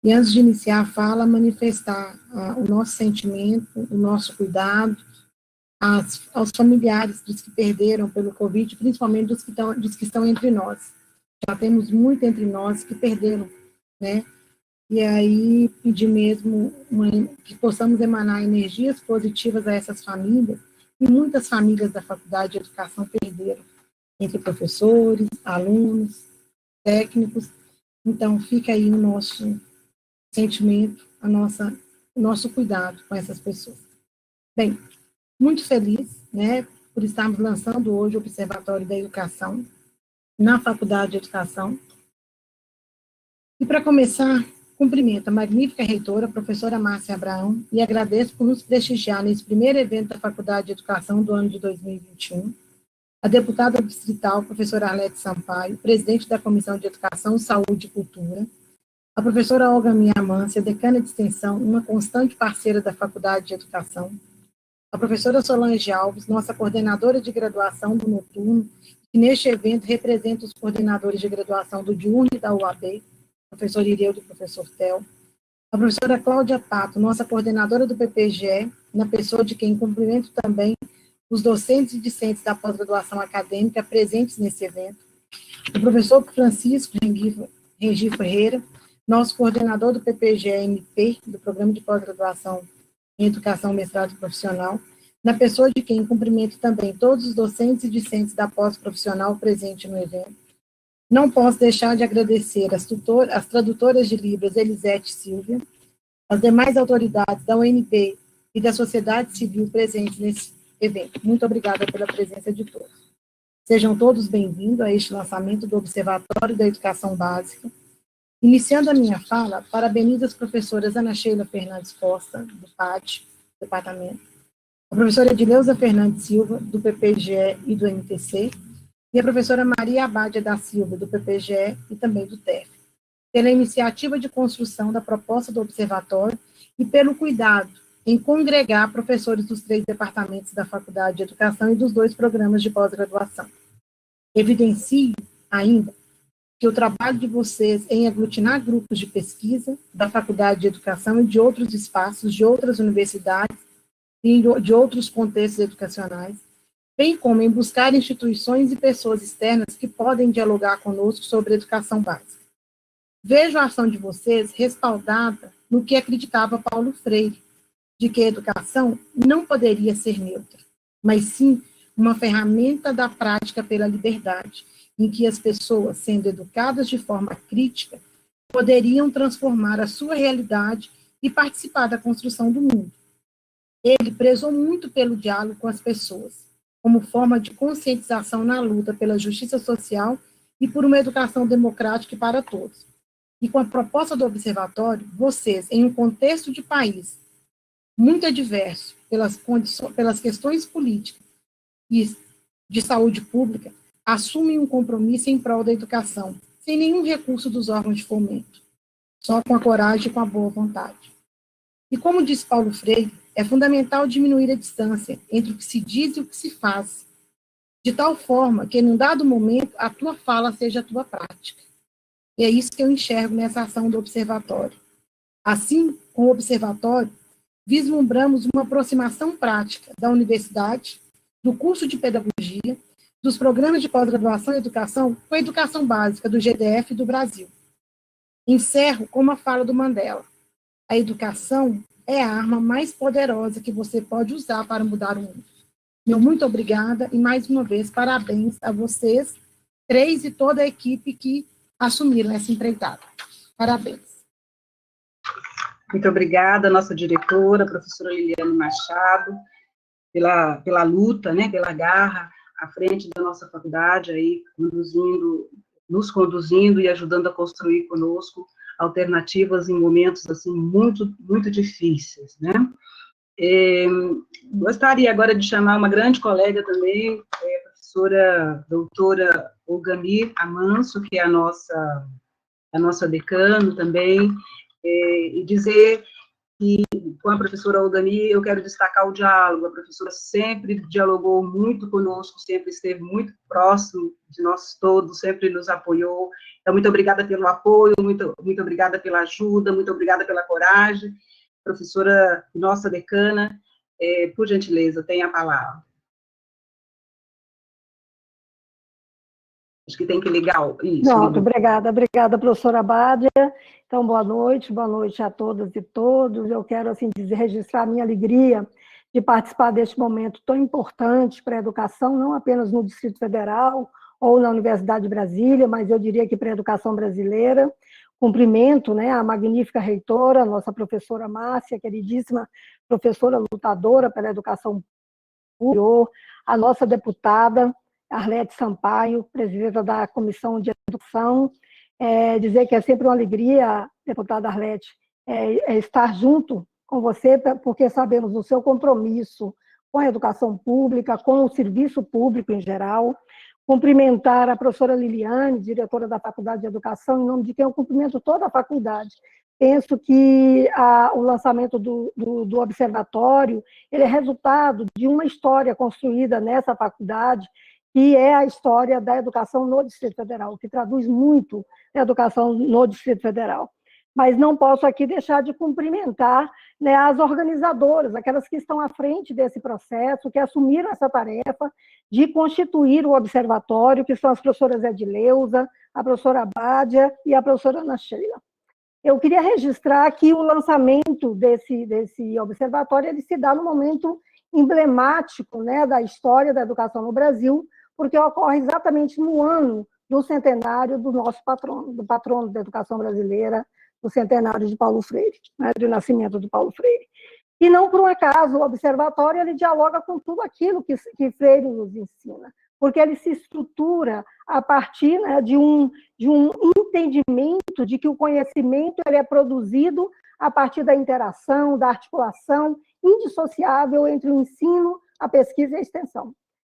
E antes de iniciar a fala, manifestar o nosso sentimento, o nosso cuidado aos familiares dos que perderam pelo Covid, principalmente dos que estão entre nós. Já temos muito entre nós que perderam, né? E aí, pedir mesmo que possamos emanar energias positivas a essas famílias, e muitas famílias da Faculdade de Educação perderam, entre professores, alunos, técnicos. Então, fica aí o nosso sentimento, o nosso cuidado com essas pessoas. Bem, muito feliz, né, por estarmos lançando hoje o Observatório da Educação na Faculdade de Educação. E, para começar, cumprimento a magnífica reitora, a professora Márcia Abraão, e agradeço por nos prestigiar nesse primeiro evento da Faculdade de Educação do ano de 2021, a deputada distrital, professora Arlete Sampaio, presidente da Comissão de Educação, Saúde e Cultura, a professora Olga Miamância, decana de extensão, uma constante parceira da Faculdade de Educação, a professora Solange Alves, nossa coordenadora de graduação do noturno, que neste evento representa os coordenadores de graduação do diurno e da UAB, professor Ireudo e professor Theo, a professora Cláudia Pato, nossa coordenadora do PPGE, na pessoa de quem cumprimento também os docentes e discentes da pós-graduação acadêmica presentes nesse evento, o professor Francisco Rengi Ferreira, nosso coordenador do PPGE-MP, do Programa de Pós-Graduação em Educação Mestrado Profissional, na pessoa de quem cumprimento também todos os docentes e discentes da pós-profissional presentes no evento. Não posso deixar de agradecer as tradutoras de Libras Elisete e Silvia, as demais autoridades da UNB e da sociedade civil presentes nesse evento. Muito obrigada pela presença de todos. Sejam todos bem-vindos a este lançamento do Observatório da Educação Básica. Iniciando a minha fala, parabenizo as professoras Ana Sheila Fernandes Costa, do PAD, departamento, a professora Edileuza Fernandes Silva, do PPGE e do MTC, e a professora Maria Abádia da Silva, do PPGE e também do TEF, pela iniciativa de construção da proposta do observatório e pelo cuidado em congregar professores dos 3 departamentos da Faculdade de Educação e dos 2 programas de pós-graduação. Evidencio ainda que o trabalho de vocês em aglutinar grupos de pesquisa da Faculdade de Educação e de outros espaços, de outras universidades e de outros contextos educacionais, bem como em buscar instituições e pessoas externas que podem dialogar conosco sobre educação básica. Vejo a ação de vocês respaldada no que acreditava Paulo Freire, de que a educação não poderia ser neutra, mas sim uma ferramenta da prática pela liberdade, em que as pessoas, sendo educadas de forma crítica, poderiam transformar a sua realidade e participar da construção do mundo. Ele prezou muito pelo diálogo com as pessoas, como forma de conscientização na luta pela justiça social e por uma educação democrática e para todos. E com a proposta do observatório, vocês, em um contexto de país muito adverso pelas questões políticas e de saúde pública, assumem um compromisso em prol da educação, sem nenhum recurso dos órgãos de fomento, só com a coragem e com a boa vontade. E como diz Paulo Freire, é fundamental diminuir a distância entre o que se diz e o que se faz, de tal forma que, num dado momento, a tua fala seja a tua prática. E é isso que eu enxergo nessa ação do observatório. Assim, com o observatório, vislumbramos uma aproximação prática da universidade, do curso de pedagogia, dos programas de pós-graduação em educação com a educação básica do GDF e do Brasil. Encerro com uma fala do Mandela. A educação é a arma mais poderosa que você pode usar para mudar o mundo. Meu muito obrigada e, mais uma vez, parabéns a vocês, 3 e toda a equipe que assumiram essa empreitada. Parabéns. Muito obrigada, nossa diretora, a professora Liliane Machado, pela luta, né, pela garra à frente da nossa faculdade, aí, nos conduzindo e ajudando a construir conosco alternativas em momentos, assim, muito, muito difíceis, né? Gostaria agora de chamar uma grande colega também, a professora doutora Olgamir Amanso, que é a nossa decano também, e dizer que, com a professora Olgamir, eu quero destacar o diálogo. A professora sempre dialogou muito conosco, sempre esteve muito próximo de nós todos, sempre nos apoiou. Então, muito obrigada pelo apoio, muito obrigada pela ajuda, muito obrigada pela coragem. Professora, nossa decana, por gentileza, tem a palavra. Acho que tem que ligar isso. Pronto, obrigada, professora Bádia. Então, boa noite a todas e todos. Eu quero, assim, registrar a minha alegria de participar deste momento tão importante para a educação, não apenas no Distrito Federal ou na Universidade de Brasília, mas eu diria que para a educação brasileira. Cumprimento, né, a magnífica reitora, nossa professora Márcia, queridíssima professora lutadora pela educação pública, a nossa deputada Arlete Sampaio, presidenta da Comissão de Educação, dizer que é sempre uma alegria, deputada Arlete, estar junto com você, porque sabemos do seu compromisso com a educação pública, com o serviço público em geral. Cumprimentar a professora Liliane, diretora da Faculdade de Educação, em nome de quem eu cumprimento toda a faculdade. Penso que o lançamento do observatório ele é resultado de uma história construída nessa faculdade, que é a história da educação no Distrito Federal, que traduz muito a educação no Distrito Federal. Mas não posso aqui deixar de cumprimentar, né, as organizadoras, aquelas que estão à frente desse processo, que assumiram essa tarefa de constituir o observatório, que são as professoras Edileuza, a professora Bádia e a professora Ana Sheila. Eu queria registrar que o lançamento desse observatório ele se dá no momento emblemático, né, da história da educação no Brasil, porque ocorre exatamente no ano do centenário do nosso patrono, do patrono da educação brasileira, do centenário de Paulo Freire, né, do nascimento de Paulo Freire. E não por um acaso, o observatório ele dialoga com tudo aquilo que Freire nos ensina, porque ele se estrutura a partir, né, de um entendimento de que o conhecimento ele é produzido a partir da interação, da articulação indissociável entre o ensino, a pesquisa e a extensão.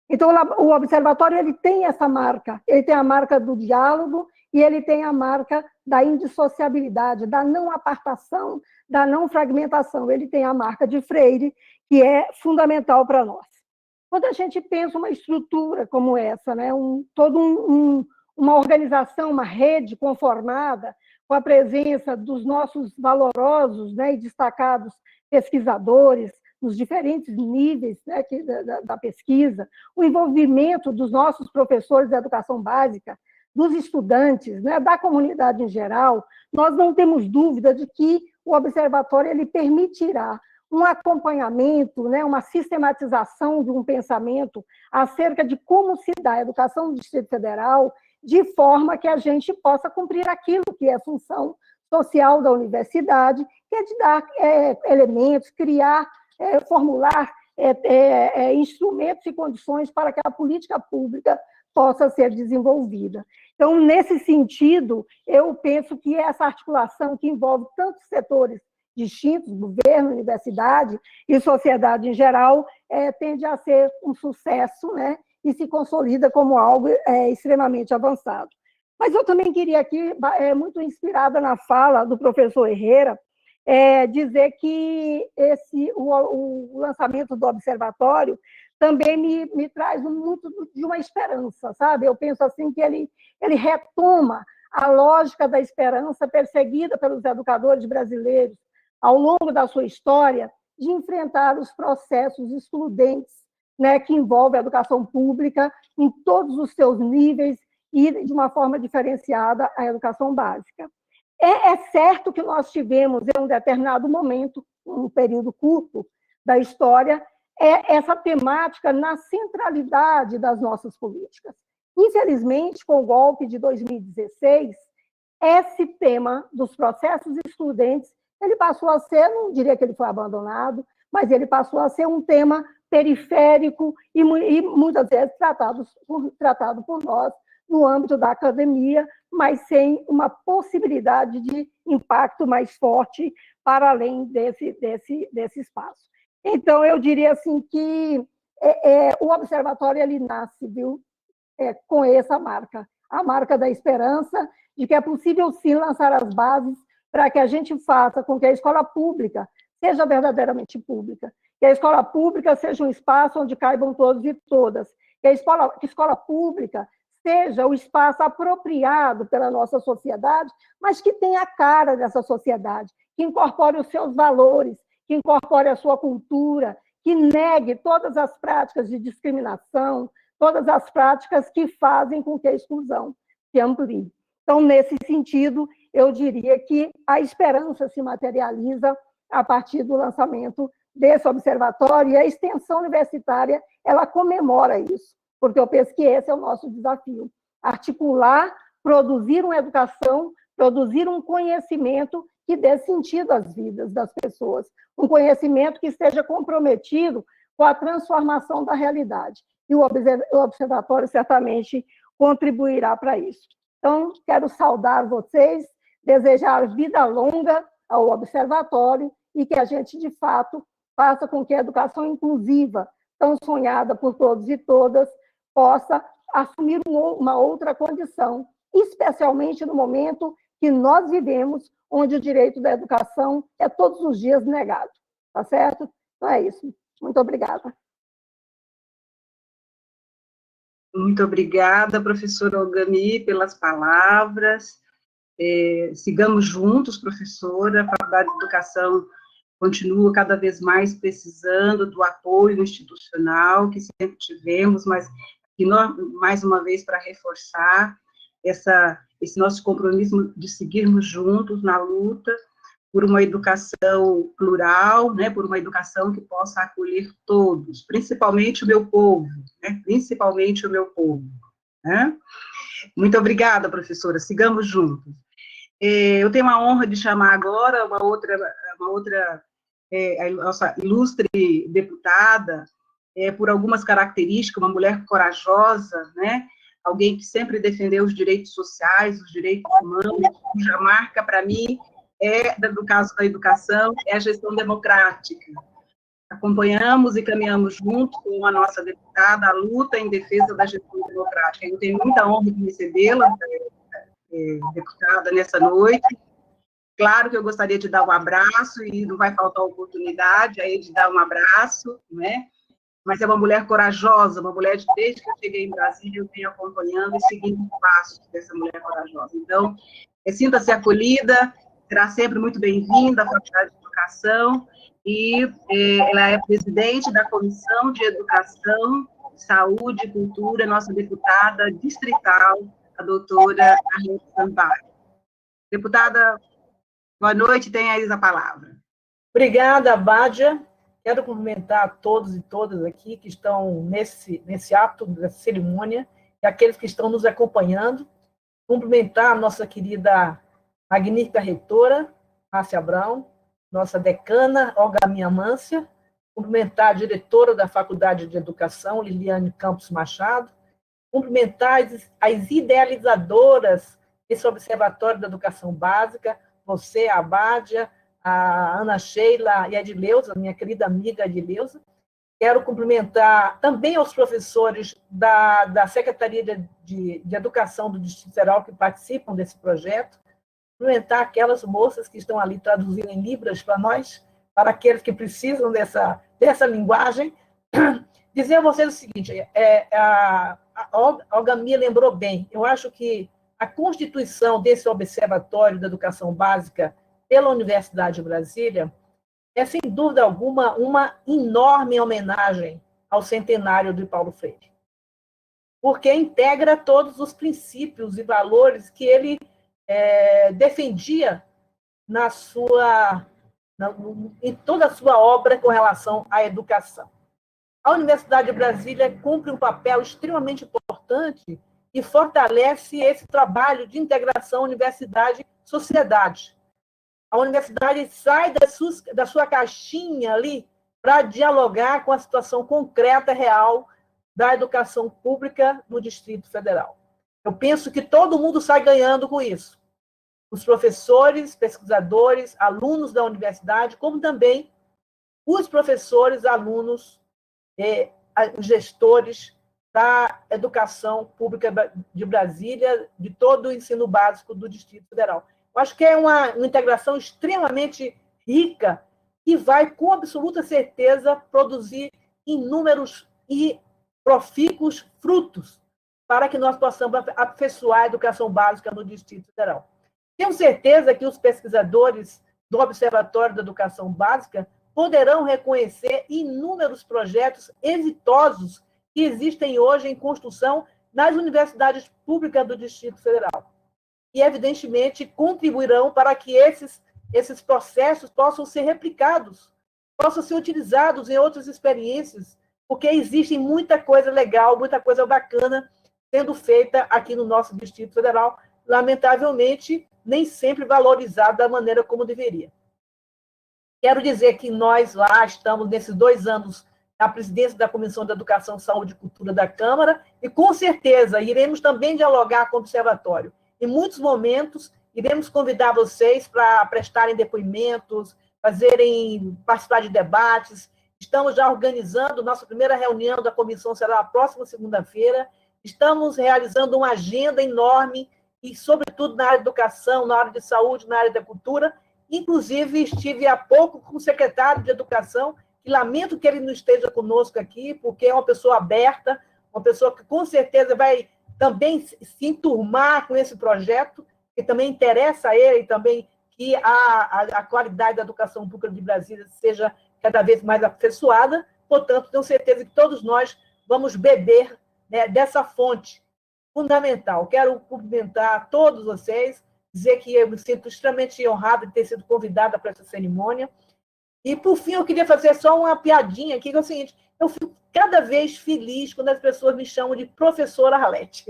Então, o observatório ele tem essa marca, ele tem a marca do diálogo e ele tem a marca da indissociabilidade, da não apartação, da não fragmentação. Ele tem a marca de Freire, que é fundamental para nós. Quando a gente pensa uma estrutura como essa, né, uma organização, uma rede conformada, com a presença dos nossos valorosos, né, e destacados pesquisadores, nos diferentes níveis, né, da pesquisa, o envolvimento dos nossos professores de educação básica, dos estudantes, né, da comunidade em geral, nós não temos dúvida de que o observatório ele permitirá um acompanhamento, né, uma sistematização de um pensamento acerca de como se dá a educação no Distrito Federal, de forma que a gente possa cumprir aquilo que é função social da universidade, que é de dar elementos, criar, formular instrumentos e condições para que a política pública possa ser desenvolvida. Então, nesse sentido, eu penso que essa articulação que envolve tantos setores distintos, governo, universidade e sociedade em geral, tende a ser um sucesso, né, e se consolida como algo extremamente avançado. Mas eu também queria aqui, muito inspirada na fala do professor Herrera, dizer que o lançamento do observatório também me traz muito de uma esperança, sabe? Eu penso assim que ele retoma a lógica da esperança perseguida pelos educadores brasileiros ao longo da sua história de enfrentar os processos excludentes, né, que envolvem a educação pública em todos os seus níveis e de uma forma diferenciada a educação básica. É certo que nós tivemos, em um determinado momento, um período curto da história, essa temática na centralidade das nossas políticas. Infelizmente, com o golpe de 2016, esse tema dos processos excludentes, ele passou a ser, não diria que ele foi abandonado, mas ele passou a ser um tema periférico e muitas vezes tratado por nós no âmbito da academia, mas sem uma possibilidade de impacto mais forte para além desse espaço. Então, eu diria assim que o observatório ele nasce, viu, com essa marca, a marca da esperança, de que é possível sim lançar as bases para que a gente faça com que a escola pública seja verdadeiramente pública, que a escola pública seja um espaço onde caibam todos e todas, que a escola pública seja o espaço apropriado pela nossa sociedade, mas que tenha a cara dessa sociedade, que incorpore os seus valores, que incorpore a sua cultura, que negue todas as práticas de discriminação, todas as práticas que fazem com que a exclusão se amplie. Então, nesse sentido, eu diria que a esperança se materializa a partir do lançamento desse observatório, e a extensão universitária, ela comemora isso, porque eu penso que esse é o nosso desafio, articular, produzir uma educação, produzir um conhecimento que dê sentido às vidas das pessoas, um conhecimento que esteja comprometido com a transformação da realidade. E o observatório certamente contribuirá para isso. Então, quero saudar vocês, desejar vida longa ao observatório e que a gente, de fato, faça com que a educação inclusiva, tão sonhada por todos e todas, possa assumir uma outra condição, especialmente no momento que nós vivemos, onde o direito da educação é todos os dias negado. Tá certo? Então é isso. Muito obrigada. Muito obrigada, professora Olgami, pelas palavras. Sigamos juntos, professora. A Faculdade de Educação continua cada vez mais precisando do apoio institucional que sempre tivemos, mas que nós, mais uma vez, para reforçar esse nosso compromisso de seguirmos juntos na luta por uma educação plural, né, por uma educação que possa acolher todos, principalmente o meu povo, né, principalmente o meu povo. Né? Muito obrigada, professora, sigamos juntos. Eu tenho a honra de chamar agora uma outra a nossa ilustre deputada, por algumas características, uma mulher corajosa, né, alguém que sempre defendeu os direitos sociais, os direitos humanos, cuja marca, para mim, do caso da educação, é a gestão democrática. Acompanhamos e caminhamos junto com a nossa deputada a luta em defesa da gestão democrática. Eu tenho muita honra de recebê-la, deputada, nessa noite. Claro que eu gostaria de dar um abraço, e não vai faltar oportunidade aí de dar um abraço, né? Mas é uma mulher corajosa, uma mulher, desde que eu cheguei em Brasília, eu venho acompanhando e seguindo os passos dessa mulher corajosa. Então, sinta-se acolhida, será sempre muito bem-vinda à Faculdade de Educação, e ela é presidente da Comissão de Educação, Saúde e Cultura, nossa deputada distrital, a doutora Arlete Sampaio. Deputada, boa noite, tem aí a palavra. Obrigada, Bádia. Quero cumprimentar a todos e todas aqui que estão nesse ato, nessa cerimônia, e aqueles que estão nos acompanhando. Cumprimentar a nossa querida magnífica reitora, Márcia Abrão, nossa decana, Olgami Amância, cumprimentar a diretora da Faculdade de Educação, Liliane Campos Machado, cumprimentar as idealizadoras desse Observatório da Educação Básica, você, a Bádia, a Ana Sheila e a Edileuza, minha querida amiga Edileuza. Quero cumprimentar também aos professores da Secretaria de Educação do Distrito Federal que participam desse projeto, cumprimentar aquelas moças que estão ali traduzindo em Libras para nós, para aqueles que precisam dessa linguagem. Dizer a vocês o seguinte, a Olgami lembrou bem, eu acho que a constituição desse Observatório da Educação Básica pela Universidade de Brasília é, sem dúvida alguma, uma enorme homenagem ao centenário de Paulo Freire, porque integra todos os princípios e valores que ele defendia em toda a sua obra com relação à educação. A Universidade de Brasília cumpre um papel extremamente importante e fortalece esse trabalho de integração universidade-sociedade. A universidade sai da sua caixinha ali para dialogar com a situação concreta, real, da educação pública no Distrito Federal. Eu penso que todo mundo sai ganhando com isso. Os professores, pesquisadores, alunos da universidade, como também os professores, alunos, gestores da educação pública de Brasília, de todo o ensino básico do Distrito Federal. Eu acho que é uma integração extremamente rica que vai, com absoluta certeza, produzir inúmeros e profícuos frutos para que nós possamos aperfeiçoar a educação básica no Distrito Federal. Tenho certeza que os pesquisadores do Observatório da Educação Básica poderão reconhecer inúmeros projetos exitosos que existem hoje em construção nas universidades públicas do Distrito Federal. E, evidentemente, contribuirão para que esses processos possam ser replicados, possam ser utilizados em outras experiências, porque existe muita coisa legal, muita coisa bacana sendo feita aqui no nosso Distrito Federal, lamentavelmente, nem sempre valorizada da maneira como deveria. Quero dizer que nós lá estamos, nesses 2 anos, na presidência da Comissão de Educação, Saúde e Cultura da Câmara, e, com certeza, iremos também dialogar com o Observatório. Em muitos momentos, iremos convidar vocês para prestarem depoimentos, participar de debates. Estamos já organizando nossa primeira reunião da comissão, será na próxima segunda-feira. Estamos realizando uma agenda enorme, e, sobretudo, na área de educação, na área de saúde, na área da cultura. Inclusive, estive há pouco com o secretário de Educação, e lamento que ele não esteja conosco aqui, porque é uma pessoa aberta, uma pessoa que, com certeza, vai também se enturmar com esse projeto, que também interessa a ele, e também que a qualidade da educação pública de Brasília seja cada vez mais aperfeiçoada. Portanto, tenho certeza que todos nós vamos beber, né, dessa fonte fundamental. Quero cumprimentar todos vocês, dizer que eu me sinto extremamente honrada de ter sido convidada para essa cerimônia. E, por fim, eu queria fazer só uma piadinha aqui, que é o seguinte: eu fico cada vez feliz quando as pessoas me chamam de professora Arlete,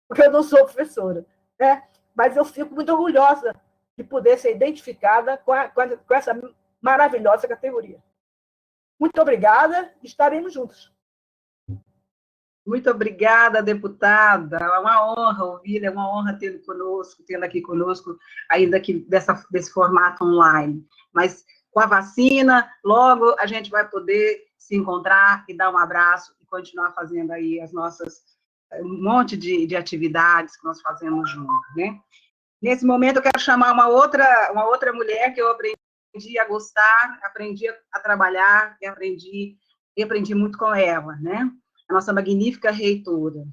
porque eu não sou professora, né? Mas eu fico muito orgulhosa de poder ser identificada com essa maravilhosa categoria. Muito obrigada, estaremos juntos. Muito obrigada, deputada. É uma honra ouvi-la, é uma honra tê-la aqui conosco, ainda que desse formato online. Mas com a vacina, logo a gente vai poder se encontrar e dar um abraço e continuar fazendo aí um monte de atividades que nós fazemos juntos, né? Nesse momento, eu quero chamar uma outra mulher que eu aprendi a gostar, aprendi a trabalhar e aprendi muito com ela, né? A nossa magnífica reitora.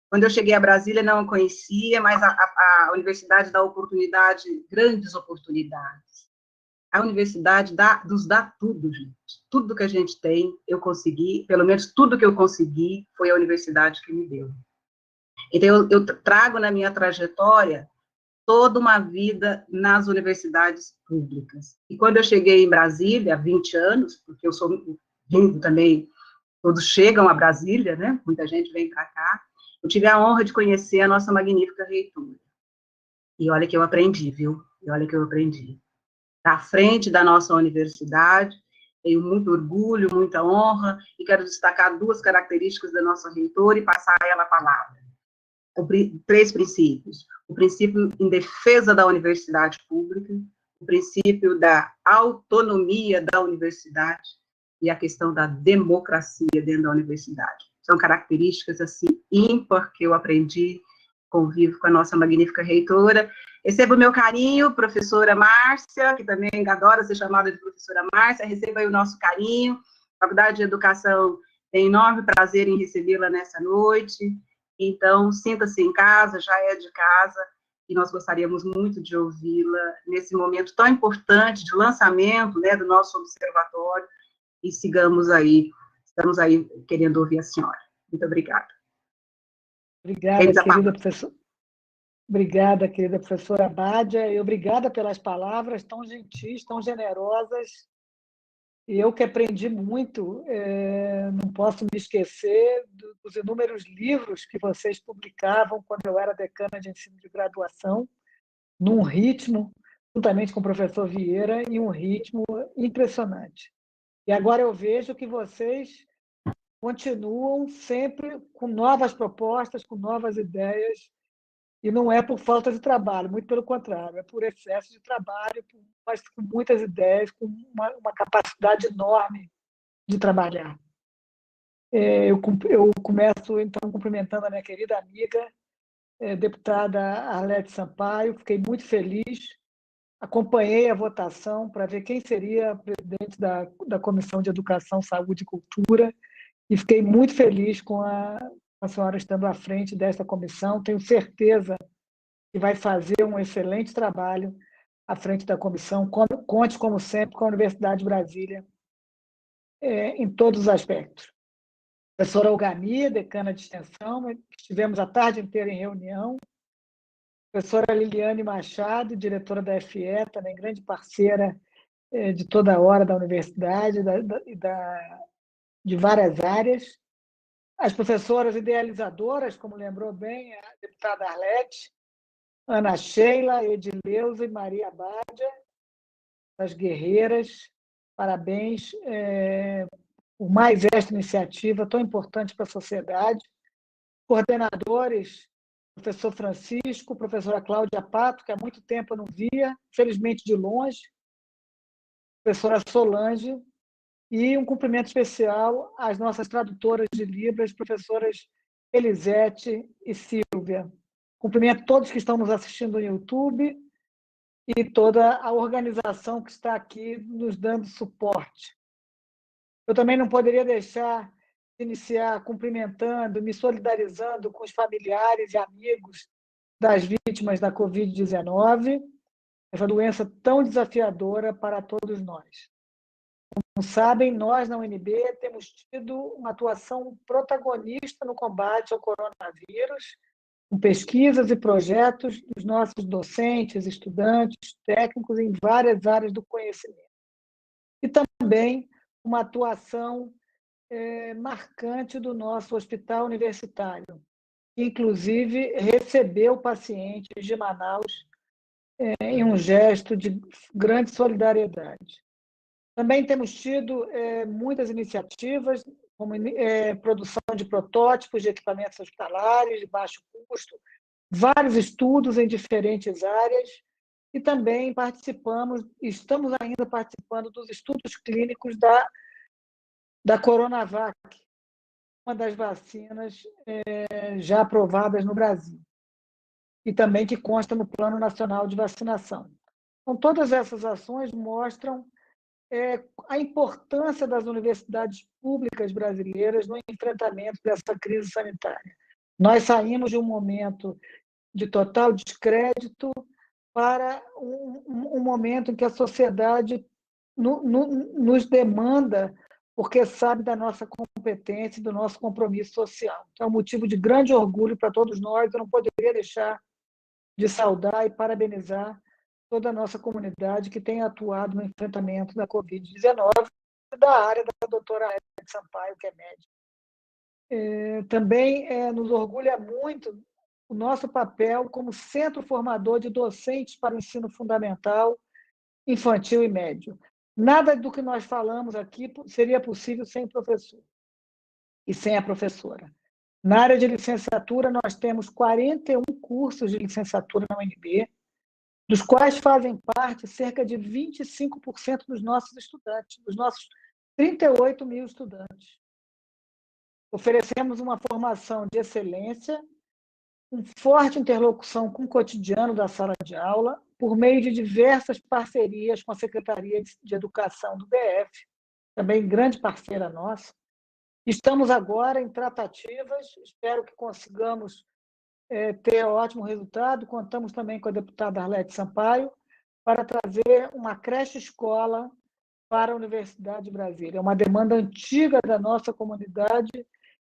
Quando eu cheguei a Brasília, não a conhecia, mas a universidade dá grandes oportunidades. A universidade nos dá tudo, gente. Tudo que a gente tem, eu consegui, pelo menos tudo que eu consegui, foi a universidade que me deu. Então, eu trago na minha trajetória toda uma vida nas universidades públicas. E quando eu cheguei em Brasília, há 20 anos, porque eu sou vindo também, todos chegam a Brasília, né? Muita gente vem para cá, eu tive a honra de conhecer a nossa magnífica reitora. E olha que eu aprendi, viu? E olha que eu aprendi. À frente da nossa universidade, tenho muito orgulho, muita honra, e quero destacar 2 características da nossa reitora e passar a ela a palavra. 3 princípios. O princípio em defesa da universidade pública, o princípio da autonomia da universidade e a questão da democracia dentro da universidade. São características, assim, ímpar que eu aprendi, convivo com a nossa magnífica reitora. Receba o meu carinho, professora Márcia, que também adora ser chamada de professora Márcia, receba aí o nosso carinho. A Faculdade de Educação tem enorme prazer em recebê-la nessa noite. Então, sinta-se em casa, já é de casa, e nós gostaríamos muito de ouvi-la nesse momento tão importante de lançamento, né, do nosso observatório, e estamos aí querendo ouvir a senhora. Muito obrigada. Obrigada, querida professora Bádia, e obrigada pelas palavras tão gentis, tão generosas. E eu que aprendi muito, não posso me esquecer dos inúmeros livros que vocês publicavam quando eu era decana de ensino de graduação, num ritmo, juntamente com o professor Vieira, em um ritmo impressionante. E agora eu vejo que vocês continuam sempre com novas propostas, com novas ideias, e não é por falta de trabalho, muito pelo contrário, é por excesso de trabalho, mas com muitas ideias, com uma capacidade enorme de trabalhar. Eu começo, então, cumprimentando a minha querida amiga, deputada Arlete Sampaio, fiquei muito feliz, acompanhei a votação para ver quem seria presidente da Comissão de Educação, Saúde e Cultura, e fiquei muito feliz com a senhora estando à frente desta comissão. Tenho certeza que vai fazer um excelente trabalho à frente da comissão. Conte, como sempre, com a Universidade de Brasília em todos os aspectos. Professora Olgamia, decana de extensão, estivemos a tarde inteira em reunião. Professora Liliane Machado, diretora da FE, também grande parceira de toda hora da universidade, de várias áreas. As professoras idealizadoras, como lembrou bem a deputada Arlete, Ana Sheila, Edileuza e Maria Bádia, as guerreiras, parabéns por mais esta iniciativa tão importante para a sociedade. Coordenadores, professor Francisco, professora Cláudia Pato, que há muito tempo eu não via, felizmente de longe, professora Solange, e um cumprimento especial às nossas tradutoras de Libras, professoras Elisete e Silvia. Cumprimento todos que estão nos assistindo no YouTube e toda a organização que está aqui nos dando suporte. Eu também não poderia deixar de iniciar cumprimentando, me solidarizando com os familiares e amigos das vítimas da Covid-19, essa doença tão desafiadora para todos nós. Como sabem, nós na UNB temos tido uma atuação protagonista no combate ao coronavírus, com pesquisas e projetos dos nossos docentes, estudantes, técnicos em várias áreas do conhecimento. E também uma atuação marcante do nosso hospital universitário, que inclusive recebeu pacientes de Manaus em um gesto de grande solidariedade. Também temos tido muitas iniciativas, como produção de protótipos de equipamentos hospitalares de baixo custo, vários estudos em diferentes áreas, e também estamos ainda participando dos estudos clínicos da Coronavac, uma das vacinas já aprovadas no Brasil, e também que consta no Plano Nacional de Vacinação. Então, todas essas ações mostram a importância das universidades públicas brasileiras no enfrentamento dessa crise sanitária. Nós saímos de um momento de total descrédito para um momento em que a sociedade nos demanda, porque sabe da nossa competência e do nosso compromisso social. Então, é um motivo de grande orgulho para todos nós. Eu não poderia deixar de saudar e parabenizar toda a nossa comunidade que tem atuado no enfrentamento da Covid-19, da área da doutora Arlete Sampaio, que é médica. Também nos orgulha muito o nosso papel como centro formador de docentes para o ensino fundamental, infantil e médio. Nada do que nós falamos aqui seria possível sem o professor e sem a professora. Na área de licenciatura, nós temos 41 cursos de licenciatura na UNB, dos quais fazem parte cerca de 25% dos nossos estudantes, dos nossos 38 mil estudantes. Oferecemos uma formação de excelência, com forte interlocução com o cotidiano da sala de aula, por meio de diversas parcerias com a Secretaria de Educação do DF, também grande parceira nossa. Estamos agora em tratativas, espero que consigamos ter ótimo resultado. Contamos também com a deputada Arlete Sampaio para trazer uma creche-escola para a Universidade de Brasília. É uma demanda antiga da nossa comunidade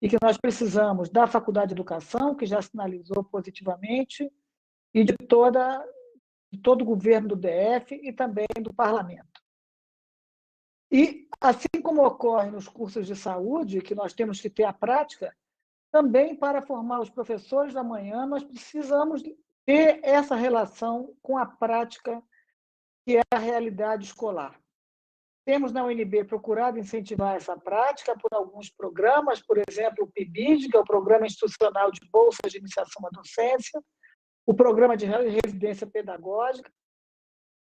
e que nós precisamos da Faculdade de Educação, que já sinalizou positivamente, e de todo o governo do DF e também do Parlamento. E, assim como ocorre nos cursos de saúde, que nós temos que ter a prática, também para formar os professores da manhã, nós precisamos ter essa relação com a prática, que é a realidade escolar. Temos na UNB procurado incentivar essa prática por alguns programas, por exemplo, o PIBID, que é o Programa Institucional de Bolsas de Iniciação à Docência, o Programa de Residência Pedagógica,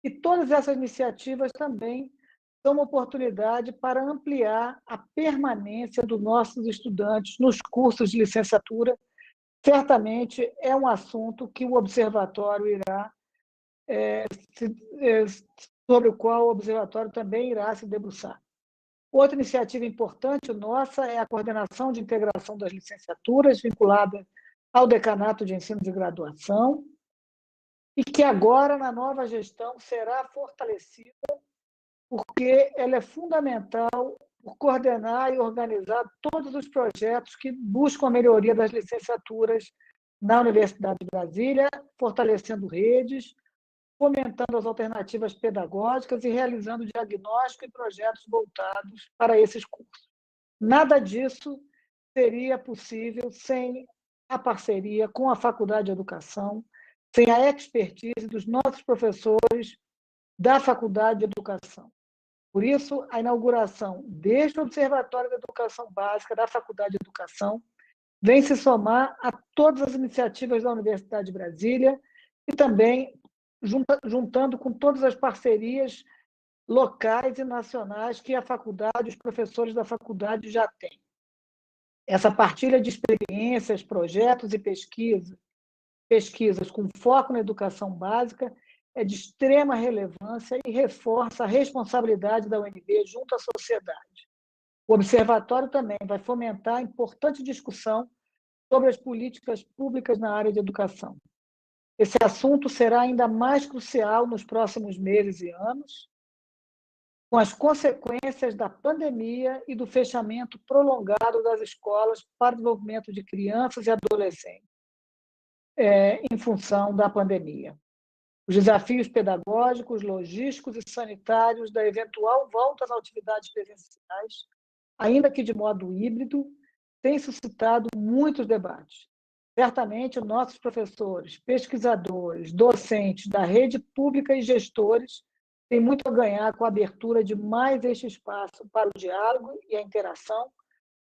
e todas essas iniciativas também são uma oportunidade para ampliar a permanência dos nossos estudantes nos cursos de licenciatura. Certamente é um assunto que o Observatório irá, sobre o qual o Observatório também irá se debruçar. Outra iniciativa importante nossa é a coordenação de integração das licenciaturas, vinculada ao Decanato de Ensino de Graduação, e que agora, na nova gestão, será fortalecida, porque ela é fundamental por coordenar e organizar todos os projetos que buscam a melhoria das licenciaturas na Universidade de Brasília, fortalecendo redes, fomentando as alternativas pedagógicas e realizando diagnóstico e projetos voltados para esses cursos. Nada disso seria possível sem a parceria com a Faculdade de Educação, sem a expertise dos nossos professores da Faculdade de Educação. Por isso, a inauguração deste Observatório da Educação Básica da Faculdade de Educação vem se somar a todas as iniciativas da Universidade de Brasília e também juntando com todas as parcerias locais e nacionais que a faculdade, os professores da faculdade já têm. Essa partilha de experiências, projetos e pesquisas com foco na educação básica é de extrema relevância e reforça a responsabilidade da UNB junto à sociedade. O Observatório também vai fomentar a importante discussão sobre as políticas públicas na área de educação. Esse assunto será ainda mais crucial nos próximos meses e anos, com as consequências da pandemia e do fechamento prolongado das escolas para o desenvolvimento de crianças e adolescentes, em função da pandemia. Os desafios pedagógicos, logísticos e sanitários da eventual volta às atividades presenciais, ainda que de modo híbrido, têm suscitado muitos debates. Certamente, nossos professores, pesquisadores, docentes da rede pública e gestores têm muito a ganhar com a abertura de mais este espaço para o diálogo e a interação,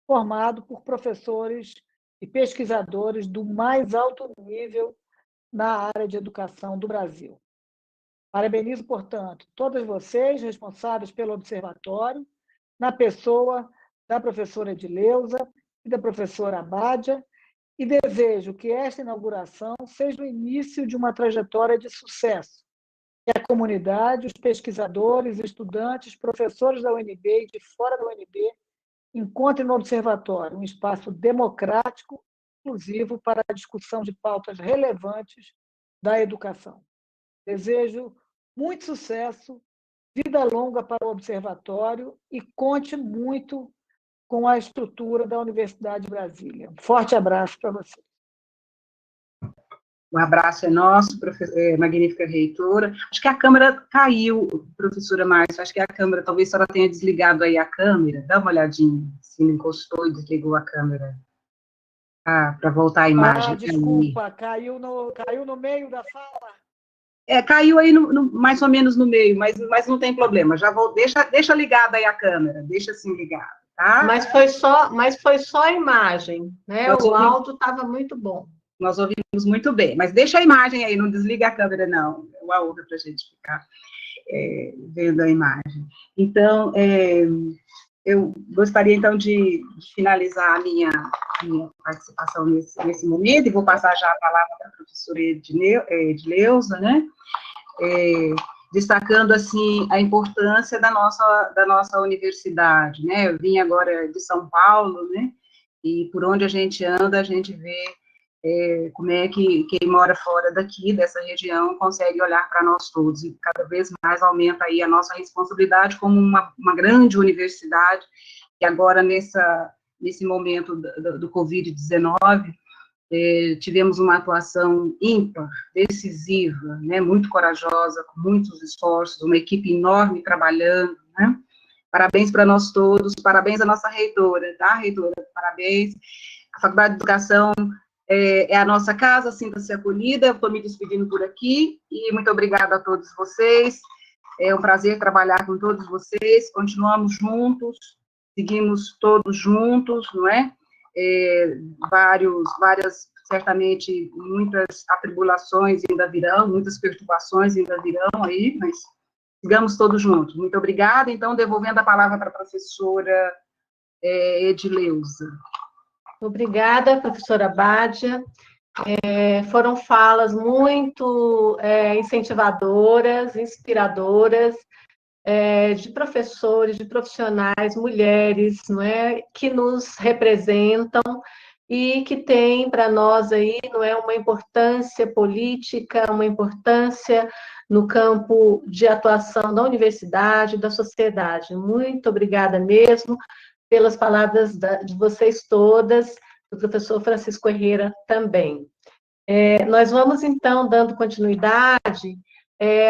formado por professores e pesquisadores do mais alto nível na área de educação do Brasil. Parabenizo, portanto, todas vocês responsáveis pelo observatório, na pessoa da professora Edileuza e da professora Abádia, e desejo que esta inauguração seja o início de uma trajetória de sucesso, que a comunidade, os pesquisadores, estudantes, professores da UNB e de fora da UNB encontrem no observatório um espaço democrático, inclusivo para a discussão de pautas relevantes da educação. Desejo muito sucesso, vida longa para o observatório e conte muito com a estrutura da Universidade de Brasília. Um forte abraço para vocês. Um abraço é nosso, magnífica reitora. Acho que a câmera caiu, professora Márcia, acho que a câmera, talvez a senhora tenha desligado aí a câmera, dá uma olhadinha, se não encostou e desligou a câmera. Para voltar a imagem. Desculpa, caiu no meio da fala. Caiu aí mais ou menos no meio, mas não tem problema, já vou, deixa ligada aí a câmera, deixa assim ligada, tá? Mas foi só a imagem, né? O áudio estava muito bom. Nós ouvimos muito bem, mas deixa a imagem aí, não desliga a câmera, não. É uma honra para a gente ficar vendo a imagem. Então, eu gostaria, então, de finalizar a minha participação nesse momento, e vou passar já a palavra para a professora Edileuza, né? Destacando, assim, a importância da nossa universidade, né? Eu vim agora de São Paulo, né? E por onde a gente anda, a gente vê como é que quem mora fora daqui, dessa região, consegue olhar para nós todos, e cada vez mais aumenta aí a nossa responsabilidade como uma grande universidade, que agora, nesse momento do Covid-19, tivemos uma atuação ímpar, decisiva, né, muito corajosa, com muitos esforços, uma equipe enorme trabalhando, né? Parabéns para nós todos, parabéns à nossa reitora, tá, reitora? Parabéns. A Faculdade de Educação é a nossa casa, sinta-se acolhida. Estou me despedindo por aqui, e muito obrigada a todos vocês. É um prazer trabalhar com todos vocês, continuamos juntos, seguimos todos juntos, não é? Certamente, muitas atribulações ainda virão, muitas perturbações ainda virão aí, mas sigamos todos juntos. Muito obrigada. Então, devolvendo a palavra para a professora Edileuza. Obrigada, professora Bádia. Foram falas muito incentivadoras, inspiradoras, de professores, de profissionais, mulheres, não é, que nos representam e que têm para nós aí, não é, uma importância política, uma importância no campo de atuação da universidade e da sociedade. Muito obrigada mesmo pelas palavras de vocês todas, do professor Francisco Herrera também. Nós vamos, então, dando continuidade,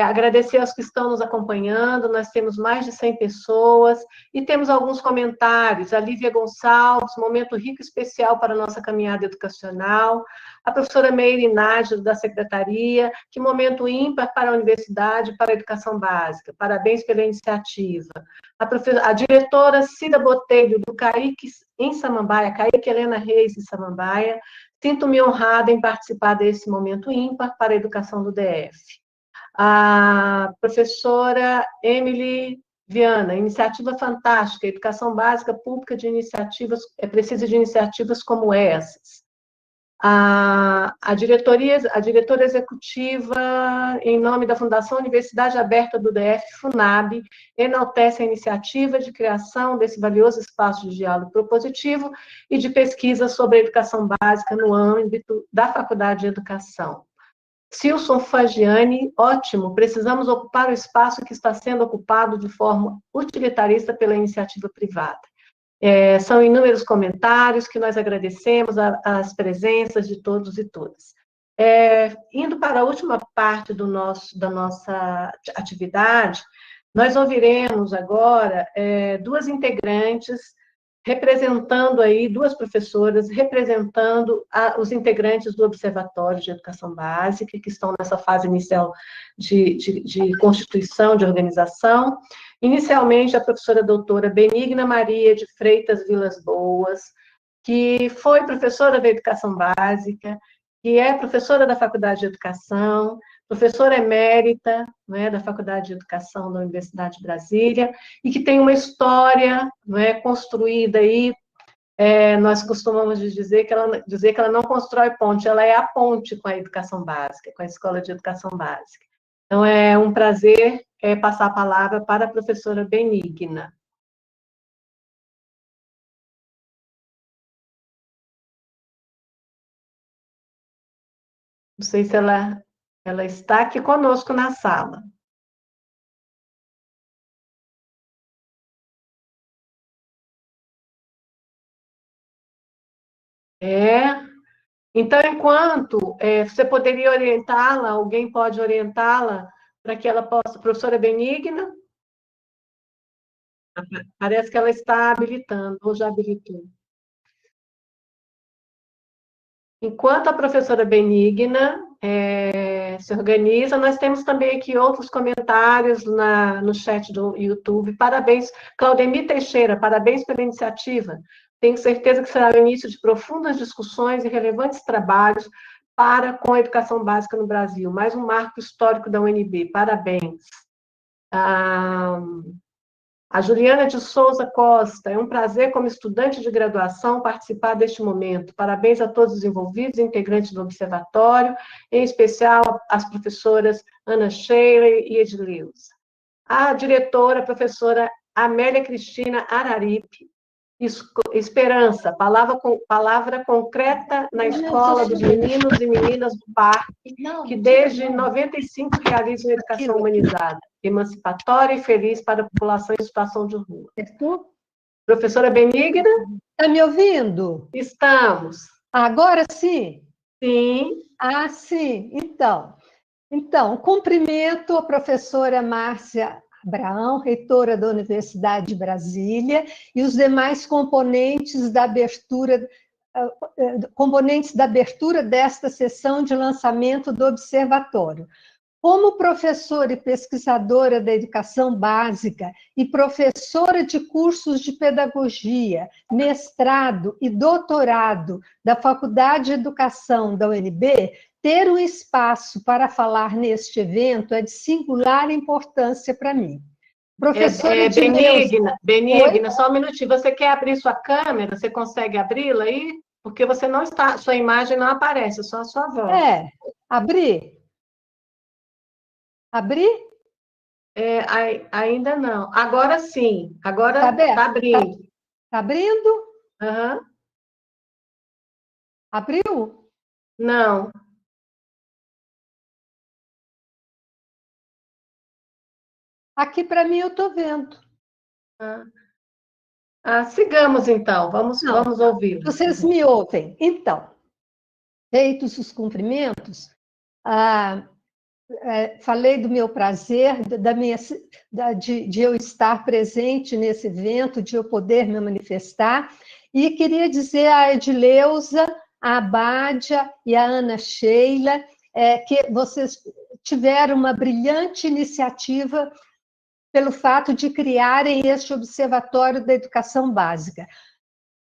agradecer aos que estão nos acompanhando, nós temos mais de 100 pessoas, e temos alguns comentários, a Lívia Gonçalves, momento rico e especial para a nossa caminhada educacional, a professora Meire Nájero, da Secretaria, que momento ímpar para a Universidade e para a Educação Básica, parabéns pela iniciativa. A diretora Cida Botelho, do CAIC em Samambaia, CAIC Helena Reis em Samambaia, sinto-me honrada em participar desse momento ímpar para a educação do DF. A professora Emily Viana, iniciativa fantástica, educação básica pública de iniciativas, precisa de iniciativas como essas. A diretora executiva, em nome da Fundação Universidade Aberta do DF, FUNAB, enaltece a iniciativa de criação desse valioso espaço de diálogo propositivo e de pesquisa sobre a educação básica no âmbito da Faculdade de Educação. Silson Fagiani, ótimo, precisamos ocupar o espaço que está sendo ocupado de forma utilitarista pela iniciativa privada. São inúmeros comentários que nós agradecemos as presenças de todos e todas. Indo para a última parte da nossa atividade, nós ouviremos agora duas integrantes representando aí, duas professoras representando os integrantes do Observatório de Educação Básica, que estão nessa fase inicial de constituição, de organização. Inicialmente, a professora doutora Benigna Maria de Freitas Vilas Boas, que foi professora da Educação Básica, que é professora da Faculdade de Educação, professora emérita, né, da Faculdade de Educação da Universidade de Brasília, e que tem uma história, né, construída aí, nós costumamos dizer que ela não constrói ponte, ela é a ponte com a educação básica, com a Escola de Educação Básica. Então, é um prazer passar a palavra para a professora Benigna. Não sei se ela está aqui conosco na sala. Então, enquanto você poderia orientá-la, alguém pode orientá-la para que ela possa... Professora Benigna? Parece que ela está habilitando, ou já habilitou. Enquanto a professora Benigna se organiza, nós temos também aqui outros comentários no chat do YouTube. Parabéns, Claudemir Teixeira, parabéns pela iniciativa. Tenho certeza que será o início de profundas discussões e relevantes trabalhos com a educação básica no Brasil. Mais um marco histórico da UNB. Parabéns. A Juliana de Souza Costa, é um prazer, como estudante de graduação, participar deste momento. Parabéns a todos os envolvidos, integrantes do Observatório, em especial as professoras Ana Sheila e Edileuza. A diretora, a professora Amélia Cristina Araripe, esperança, palavra concreta na escola dos meninos e meninas do parque, que desde 95 realizam educação humanizada, emancipatória e feliz para a população em situação de rua. Professora Benigna? Está me ouvindo? Estamos. Agora sim? Sim. Ah, sim. Então, cumprimento a professora Márcia Abraão, reitora da Universidade de Brasília, e os demais componentes da abertura desta sessão de lançamento do Observatório. Como professora e pesquisadora da educação básica e professora de cursos de pedagogia, mestrado e doutorado da Faculdade de Educação da UNB, ter um espaço para falar neste evento é de singular importância para mim. Professora Benigna, só um minutinho. Você quer abrir sua câmera? Você consegue abri-la aí? Porque você não está, sua imagem não aparece, só a sua voz. Abrir? Ainda não. Agora sim. Agora está abrindo. Está abrindo? Uhum. Abriu? Não. Aqui para mim eu estou vendo. Sigamos então, vamos ouvir. Vocês me ouvem. Então, feitos os cumprimentos, falei do meu prazer, de eu estar presente nesse evento, de eu poder me manifestar, e queria dizer à Edileuza, à Bádia e à Ana Sheila que vocês tiveram uma brilhante iniciativa pelo fato de criarem este Observatório da Educação Básica.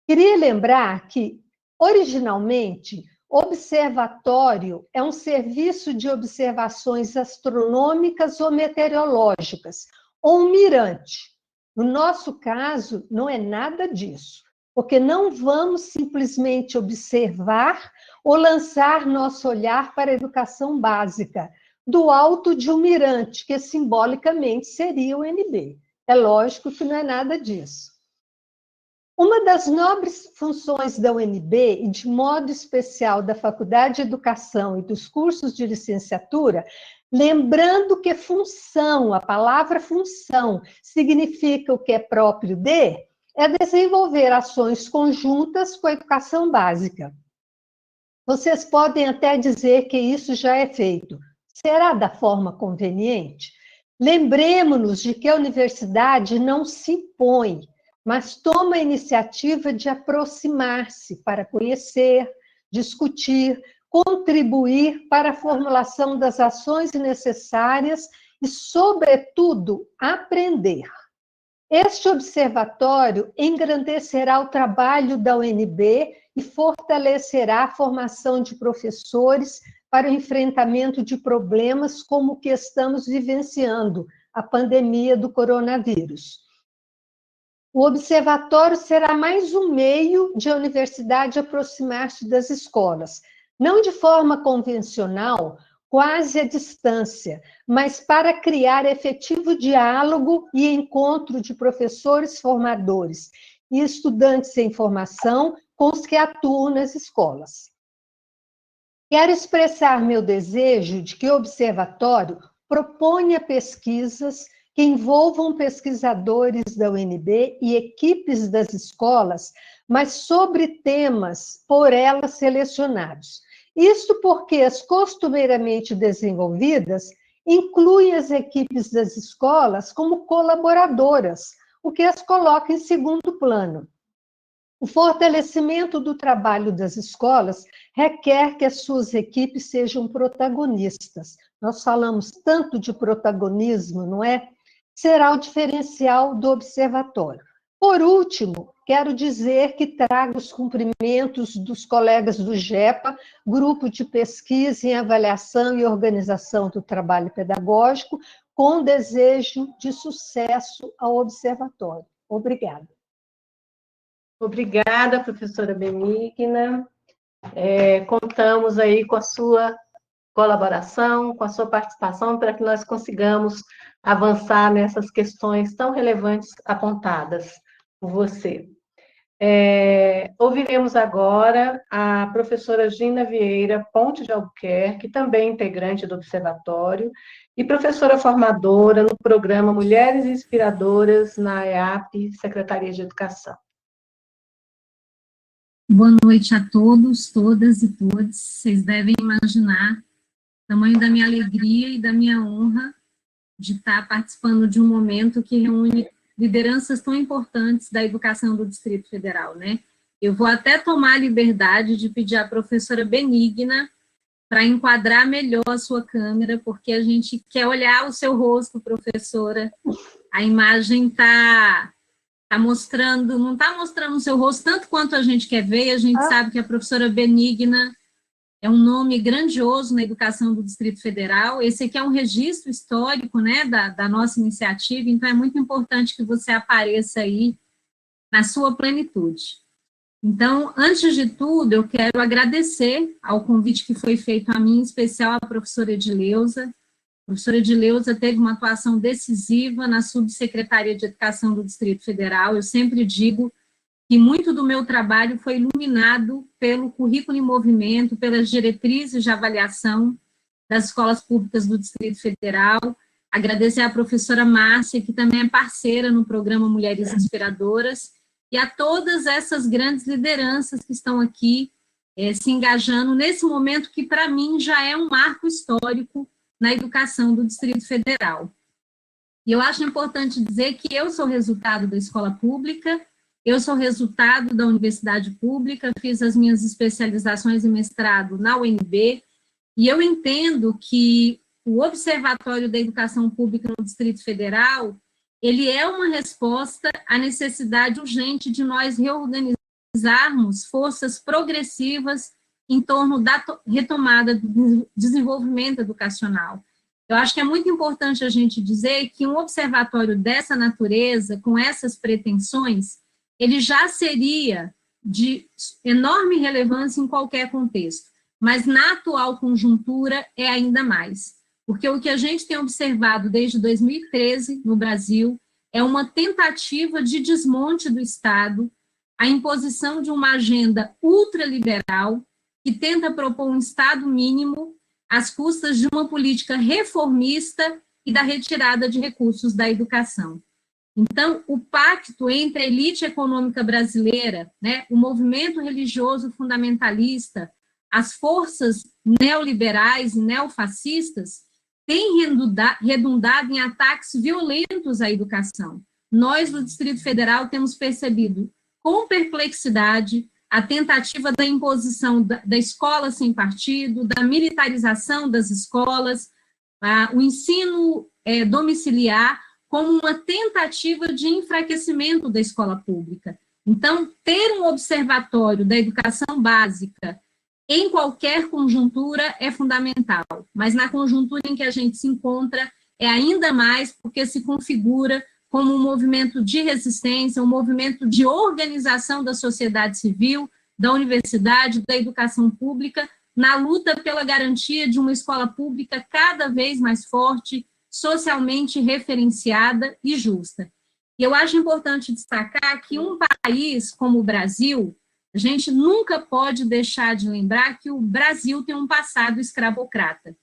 Queria lembrar que, originalmente, observatório é um serviço de observações astronômicas ou meteorológicas, ou um mirante. No nosso caso, não é nada disso, porque não vamos simplesmente observar ou lançar nosso olhar para a educação básica, do alto de um mirante, que simbolicamente seria o UNB. É lógico que não é nada disso. Uma das nobres funções da UNB, e de modo especial da Faculdade de Educação e dos cursos de licenciatura, lembrando que função, a palavra função, significa o que é próprio de, é desenvolver ações conjuntas com a educação básica. Vocês podem até dizer que isso já é feito. Será da forma conveniente? Lembremos-nos de que a universidade não se impõe, mas toma a iniciativa de aproximar-se para conhecer, discutir, contribuir para a formulação das ações necessárias e, sobretudo, aprender. Este observatório engrandecerá o trabalho da UNB e fortalecerá a formação de professores para o enfrentamento de problemas como o que estamos vivenciando, a pandemia do coronavírus. O observatório será mais um meio de a universidade aproximar-se das escolas, não de forma convencional, quase à distância, mas para criar efetivo diálogo e encontro de professores formadores e estudantes em formação com os que atuam nas escolas. Quero expressar meu desejo de que o observatório proponha pesquisas que envolvam pesquisadores da UNB e equipes das escolas, mas sobre temas por elas selecionados. Isto porque as costumeiramente desenvolvidas incluem as equipes das escolas como colaboradoras, o que as coloca em segundo plano. O fortalecimento do trabalho das escolas requer que as suas equipes sejam protagonistas. Nós falamos tanto de protagonismo, não é? Será o diferencial do observatório. Por último, quero dizer que trago os cumprimentos dos colegas do GEPA, Grupo de Pesquisa em Avaliação e Organização do Trabalho Pedagógico, com desejo de sucesso ao observatório. Obrigada. Obrigada, professora Benigna. Contamos aí com a sua colaboração, com a sua participação, para que nós consigamos avançar nessas questões tão relevantes apontadas por você. Ouviremos agora a professora Gina Vieira Ponte de Albuquerque, também integrante do Observatório, e professora formadora no programa Mulheres Inspiradoras na EAP, Secretaria de Educação. Boa noite a todos, todas e todos. Vocês devem imaginar o tamanho da minha alegria e da minha honra de estar participando de um momento que reúne lideranças tão importantes da educação do Distrito Federal, né? Eu vou até tomar a liberdade de pedir à professora Benigna para enquadrar melhor a sua câmera, porque a gente quer olhar o seu rosto, professora. A imagem está mostrando, não está mostrando o seu rosto tanto quanto a gente quer ver, a gente sabe que a professora Benigna é um nome grandioso na educação do Distrito Federal. Esse aqui é um registro histórico, né, da nossa iniciativa, então é muito importante que você apareça aí na sua plenitude. Então, antes de tudo, eu quero agradecer ao convite que foi feito a mim, em especial à professora Edileuza. A professora Edileuza teve uma atuação decisiva na Subsecretaria de Educação do Distrito Federal. Eu sempre digo que muito do meu trabalho foi iluminado pelo currículo em movimento, pelas diretrizes de avaliação das escolas públicas do Distrito Federal, agradecer à professora Márcia, que também é parceira no programa Mulheres Inspiradoras, e a todas essas grandes lideranças que estão aqui se engajando nesse momento que, para mim, já é um marco histórico na educação do Distrito Federal. E eu acho importante dizer que eu sou resultado da escola pública, eu sou resultado da universidade pública, fiz as minhas especializações e mestrado na UNB, e eu entendo que o Observatório da Educação Pública no Distrito Federal, ele é uma resposta à necessidade urgente de nós reorganizarmos forças progressivas em torno da retomada do desenvolvimento educacional. Eu acho que é muito importante a gente dizer que um observatório dessa natureza, com essas pretensões, ele já seria de enorme relevância em qualquer contexto, mas na atual conjuntura é ainda mais. Porque o que a gente tem observado desde 2013 no Brasil é uma tentativa de desmonte do Estado, a imposição de uma agenda ultraliberal que tenta propor um Estado mínimo às custas de uma política reformista e da retirada de recursos da educação. Então, o pacto entre a elite econômica brasileira, né, o movimento religioso fundamentalista, as forças neoliberais e neofascistas, tem redundado em ataques violentos à educação. Nós, do Distrito Federal, temos percebido com perplexidade a tentativa da imposição da escola sem partido, da militarização das escolas, o ensino domiciliar, como uma tentativa de enfraquecimento da escola pública. Então, ter um observatório da educação básica em qualquer conjuntura é fundamental, mas na conjuntura em que a gente se encontra é ainda mais porque se configura como um movimento de resistência, um movimento de organização da sociedade civil, da universidade, da educação pública, na luta pela garantia de uma escola pública cada vez mais forte, socialmente referenciada e justa. E eu acho importante destacar que um país como o Brasil, a gente nunca pode deixar de lembrar que o Brasil tem um passado escravocrata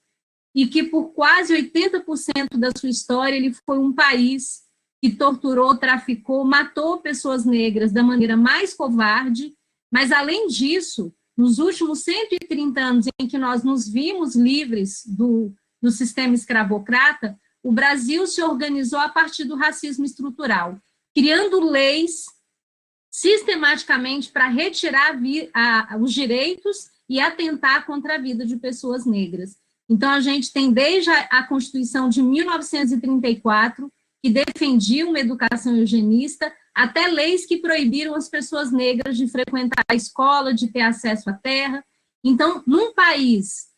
e que por quase 80% da sua história ele foi um país que torturou, traficou, matou pessoas negras da maneira mais covarde, mas além disso, nos últimos 130 anos em que nós nos vimos livres do sistema escravocrata, o Brasil se organizou a partir do racismo estrutural, criando leis sistematicamente para retirar os direitos e atentar contra a vida de pessoas negras. Então, a gente tem desde a Constituição de 1934, que defendia uma educação eugenista, até leis que proibiram as pessoas negras de frequentar a escola, de ter acesso à terra. Então, num país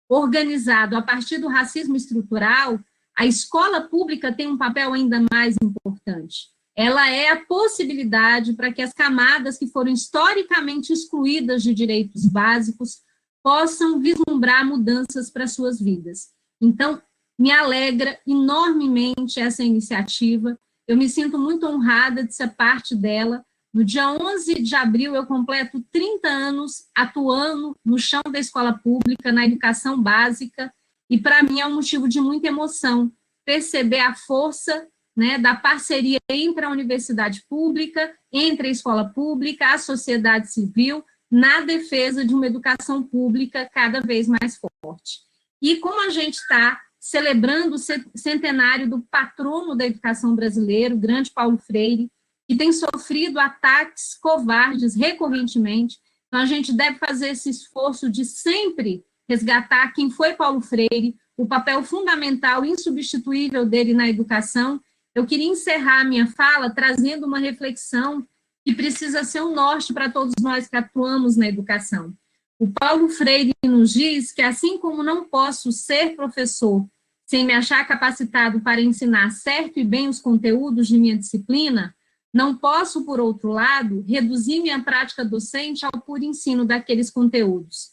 organizado a partir do racismo estrutural, a escola pública tem um papel ainda mais importante. Ela é a possibilidade para que as camadas que foram historicamente excluídas de direitos básicos possam vislumbrar mudanças para suas vidas. Então, me alegra enormemente essa iniciativa, eu me sinto muito honrada de ser parte dela. No dia 11 de abril, eu completo 30 anos atuando no chão da escola pública, na educação básica, e para mim é um motivo de muita emoção perceber a força, né, da parceria entre a universidade pública, entre a escola pública, a sociedade civil, na defesa de uma educação pública cada vez mais forte. E como a gente está celebrando o centenário do patrono da educação brasileira, o grande Paulo Freire, que tem sofrido ataques covardes recorrentemente, então a gente deve fazer esse esforço de sempre resgatar quem foi Paulo Freire, o papel fundamental, insubstituível dele na educação. Eu queria encerrar a minha fala trazendo uma reflexão que precisa ser um norte para todos nós que atuamos na educação. O Paulo Freire nos diz que, assim como não posso ser professor sem me achar capacitado para ensinar certo e bem os conteúdos de minha disciplina, não posso, por outro lado, reduzir minha prática docente ao puro ensino daqueles conteúdos.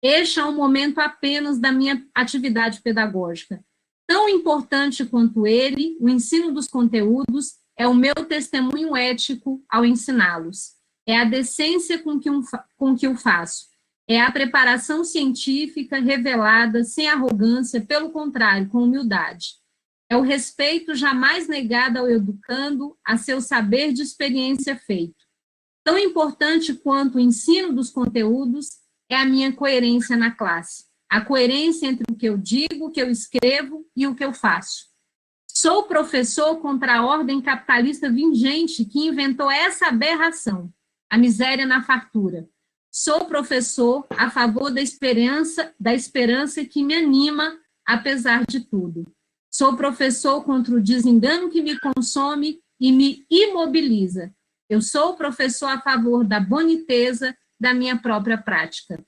Este é um momento apenas da minha atividade pedagógica. Tão importante quanto ele, o ensino dos conteúdos é o meu testemunho ético ao ensiná-los. É a decência com que o faço. É a preparação científica revelada sem arrogância, pelo contrário, com humildade. É o respeito jamais negado ao educando, a seu saber de experiência feito. Tão importante quanto o ensino dos conteúdos é a minha coerência na classe. A coerência entre o que eu digo, o que eu escrevo e o que eu faço. Sou professor contra a ordem capitalista vingente que inventou essa aberração, a miséria na fartura. Sou professor a favor da esperança que me anima, apesar de tudo. Sou professor contra o desengano que me consome e me imobiliza. Eu sou professor a favor da boniteza da minha própria prática.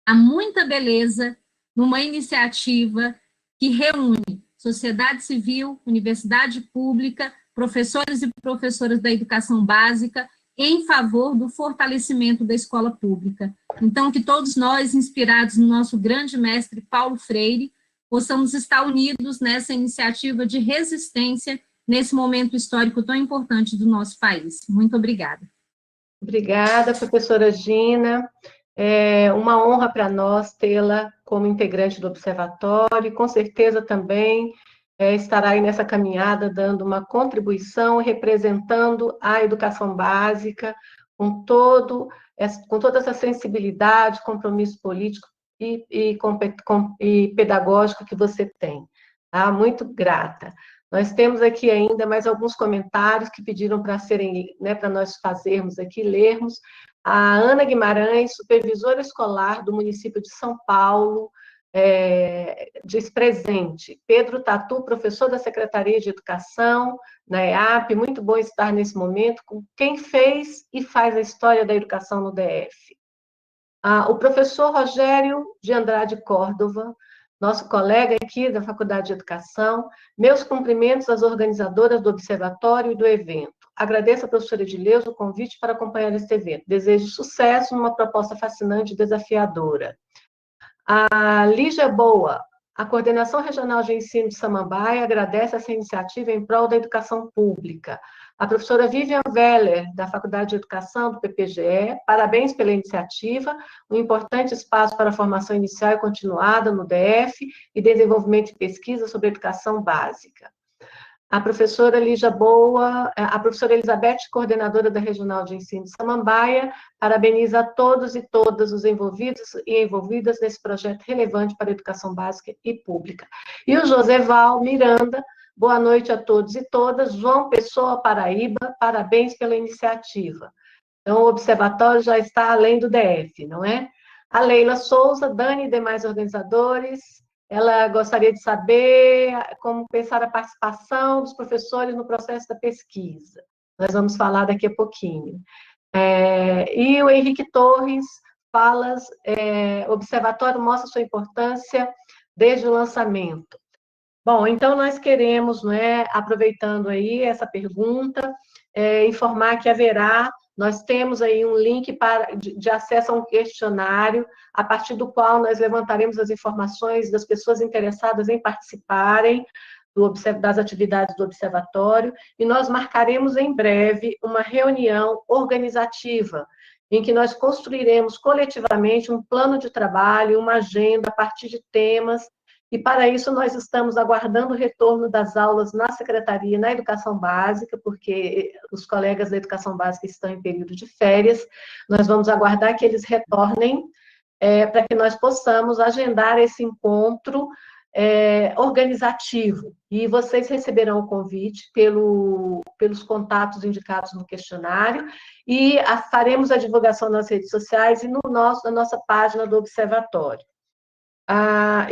Há muita beleza numa iniciativa que reúne sociedade civil, universidade pública, professores e professoras da educação básica, em favor do fortalecimento da escola pública. Então, que todos nós, inspirados no nosso grande mestre Paulo Freire, possamos estar unidos nessa iniciativa de resistência nesse momento histórico tão importante do nosso país. Muito obrigada. Obrigada, professora Gina. É uma honra para nós tê-la como integrante do Observatório, e com certeza também estará aí nessa caminhada dando uma contribuição, representando a educação básica com toda essa sensibilidade, compromisso político e pedagógico que você tem. Tá? Muito grata. Nós temos aqui ainda mais alguns comentários que pediram para serem, para nós fazermos aqui, lermos. A Ana Guimarães, supervisora escolar do município de São Paulo, diz presente. Pedro Tatu, professor da Secretaria de Educação, na EAP, muito bom estar nesse momento com quem fez e faz a história da educação no DF. O professor Rogério de Andrade Córdova, nosso colega aqui da Faculdade de Educação, meus cumprimentos às organizadoras do Observatório e do evento. Agradeço à professora Edileuza o convite para acompanhar este evento. Desejo sucesso numa proposta fascinante e desafiadora. A Lígia Boa, a Coordenação Regional de Ensino de Samambaia, agradece essa iniciativa em prol da educação pública. A professora Vivian Weller, da Faculdade de Educação do PPGE, parabéns pela iniciativa, um importante espaço para a formação inicial e continuada no DF e desenvolvimento de pesquisa sobre educação básica. A professora Lígia Boa, a professora Elizabeth, coordenadora da Regional de Ensino de Samambaia, parabeniza a todos e todas os envolvidos e envolvidas nesse projeto relevante para a educação básica e pública. E o Joseval Miranda, boa noite a todos e todas. João Pessoa, Paraíba, parabéns pela iniciativa. Então, o observatório já está além do DF, não é? A Leila Souza, Dani e demais organizadores, ela gostaria de saber como pensar a participação dos professores no processo da pesquisa. Nós vamos falar daqui a pouquinho. E o Henrique Torres fala, o observatório mostra sua importância desde o lançamento. Bom, então nós queremos, aproveitando aí essa pergunta, informar que nós temos aí um link de acesso a um questionário, a partir do qual nós levantaremos as informações das pessoas interessadas em participarem das atividades do observatório, e nós marcaremos em breve uma reunião organizativa, em que nós construiremos coletivamente um plano de trabalho, uma agenda a partir de temas. E, para isso, nós estamos aguardando o retorno das aulas na Secretaria, na Educação Básica, porque os colegas da Educação Básica estão em período de férias. Nós vamos aguardar que eles retornem, para que nós possamos agendar esse encontro organizativo. E vocês receberão o convite pelos contatos indicados no questionário, e faremos a divulgação nas redes sociais e na nossa página do Observatório.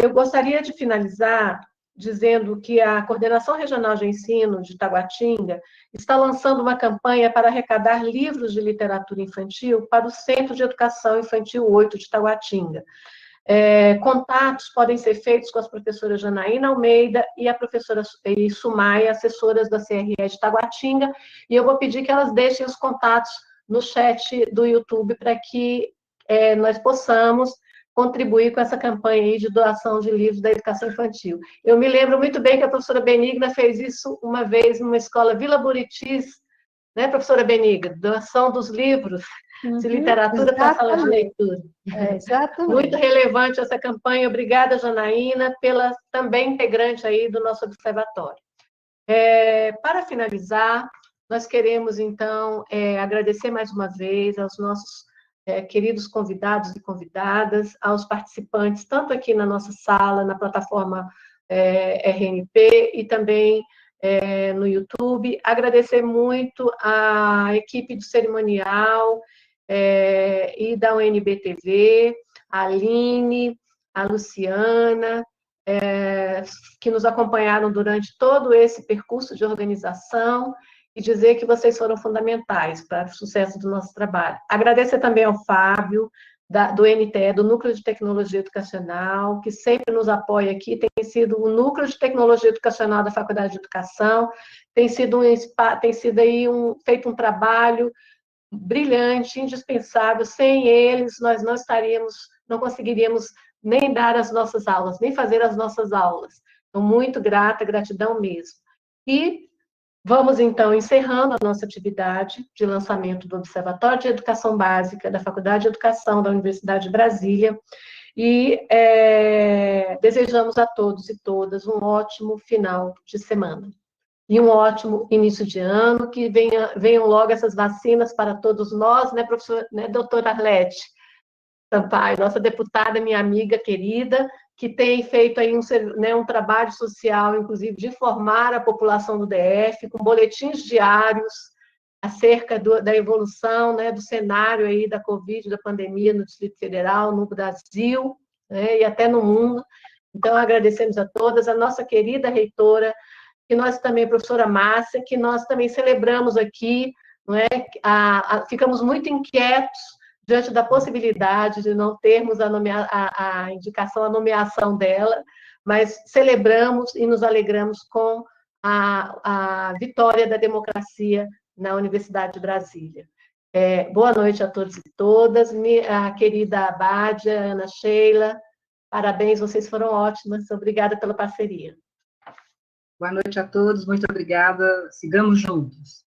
Eu gostaria de finalizar dizendo que a Coordenação Regional de Ensino de Taguatinga está lançando uma campanha para arrecadar livros de literatura infantil para o Centro de Educação Infantil 8 de Taguatinga. Contatos podem ser feitos com as professoras Janaína Almeida e a professora Sumaia, assessoras da CRE de Taguatinga, e eu vou pedir que elas deixem os contatos no chat do YouTube para que nós possamos contribuir com essa campanha aí de doação de livros da educação infantil. Eu me lembro muito bem que a professora Benigna fez isso uma vez numa escola Vila Buritis, né, professora Benigna? Doação dos livros de literatura para a sala de leitura. Exatamente. Muito relevante essa campanha. Obrigada, Janaína, pela também integrante aí do nosso observatório. Para finalizar, nós queremos, então, agradecer mais uma vez aos nossos queridos convidados e convidadas, aos participantes, tanto aqui na nossa sala, na plataforma RNP, e também no YouTube. Agradecer muito à equipe do cerimonial e da UNB-TV, a Aline, a Luciana, que nos acompanharam durante todo esse percurso de organização, e dizer que vocês foram fundamentais para o sucesso do nosso trabalho. Agradecer também ao Fábio, do NTE, do Núcleo de Tecnologia Educacional, que sempre nos apoia aqui, tem sido o Núcleo de Tecnologia Educacional da Faculdade de Educação, tem sido aí feito um trabalho brilhante, indispensável. Sem eles, nós não conseguiríamos nem dar as nossas aulas, nem fazer as nossas aulas. Então, muito grata, gratidão mesmo. E vamos, então, encerrando a nossa atividade de lançamento do Observatório de Educação Básica da Faculdade de Educação da Universidade de Brasília, e desejamos a todos e todas um ótimo final de semana e um ótimo início de ano, que venham logo essas vacinas para todos nós, né, professor, né, doutora Arlete Sampaio, nossa deputada, minha amiga querida, que tem feito aí um trabalho social, inclusive, de formar a população do DF, com boletins diários acerca da evolução, né, do cenário aí da Covid, da pandemia no Distrito Federal, no Brasil, né, e até no mundo. Então, agradecemos a todas, a nossa querida reitora, que nós também, professora Márcia, que nós também celebramos aqui, não é? Ficamos muito inquietos diante da possibilidade de não termos a indicação, a nomeação dela, mas celebramos e nos alegramos com a vitória da democracia na Universidade de Brasília. Boa noite a todos e todas, a querida Bádia, Ana Sheila, parabéns, vocês foram ótimas, obrigada pela parceria. Boa noite a todos, muito obrigada, sigamos juntos.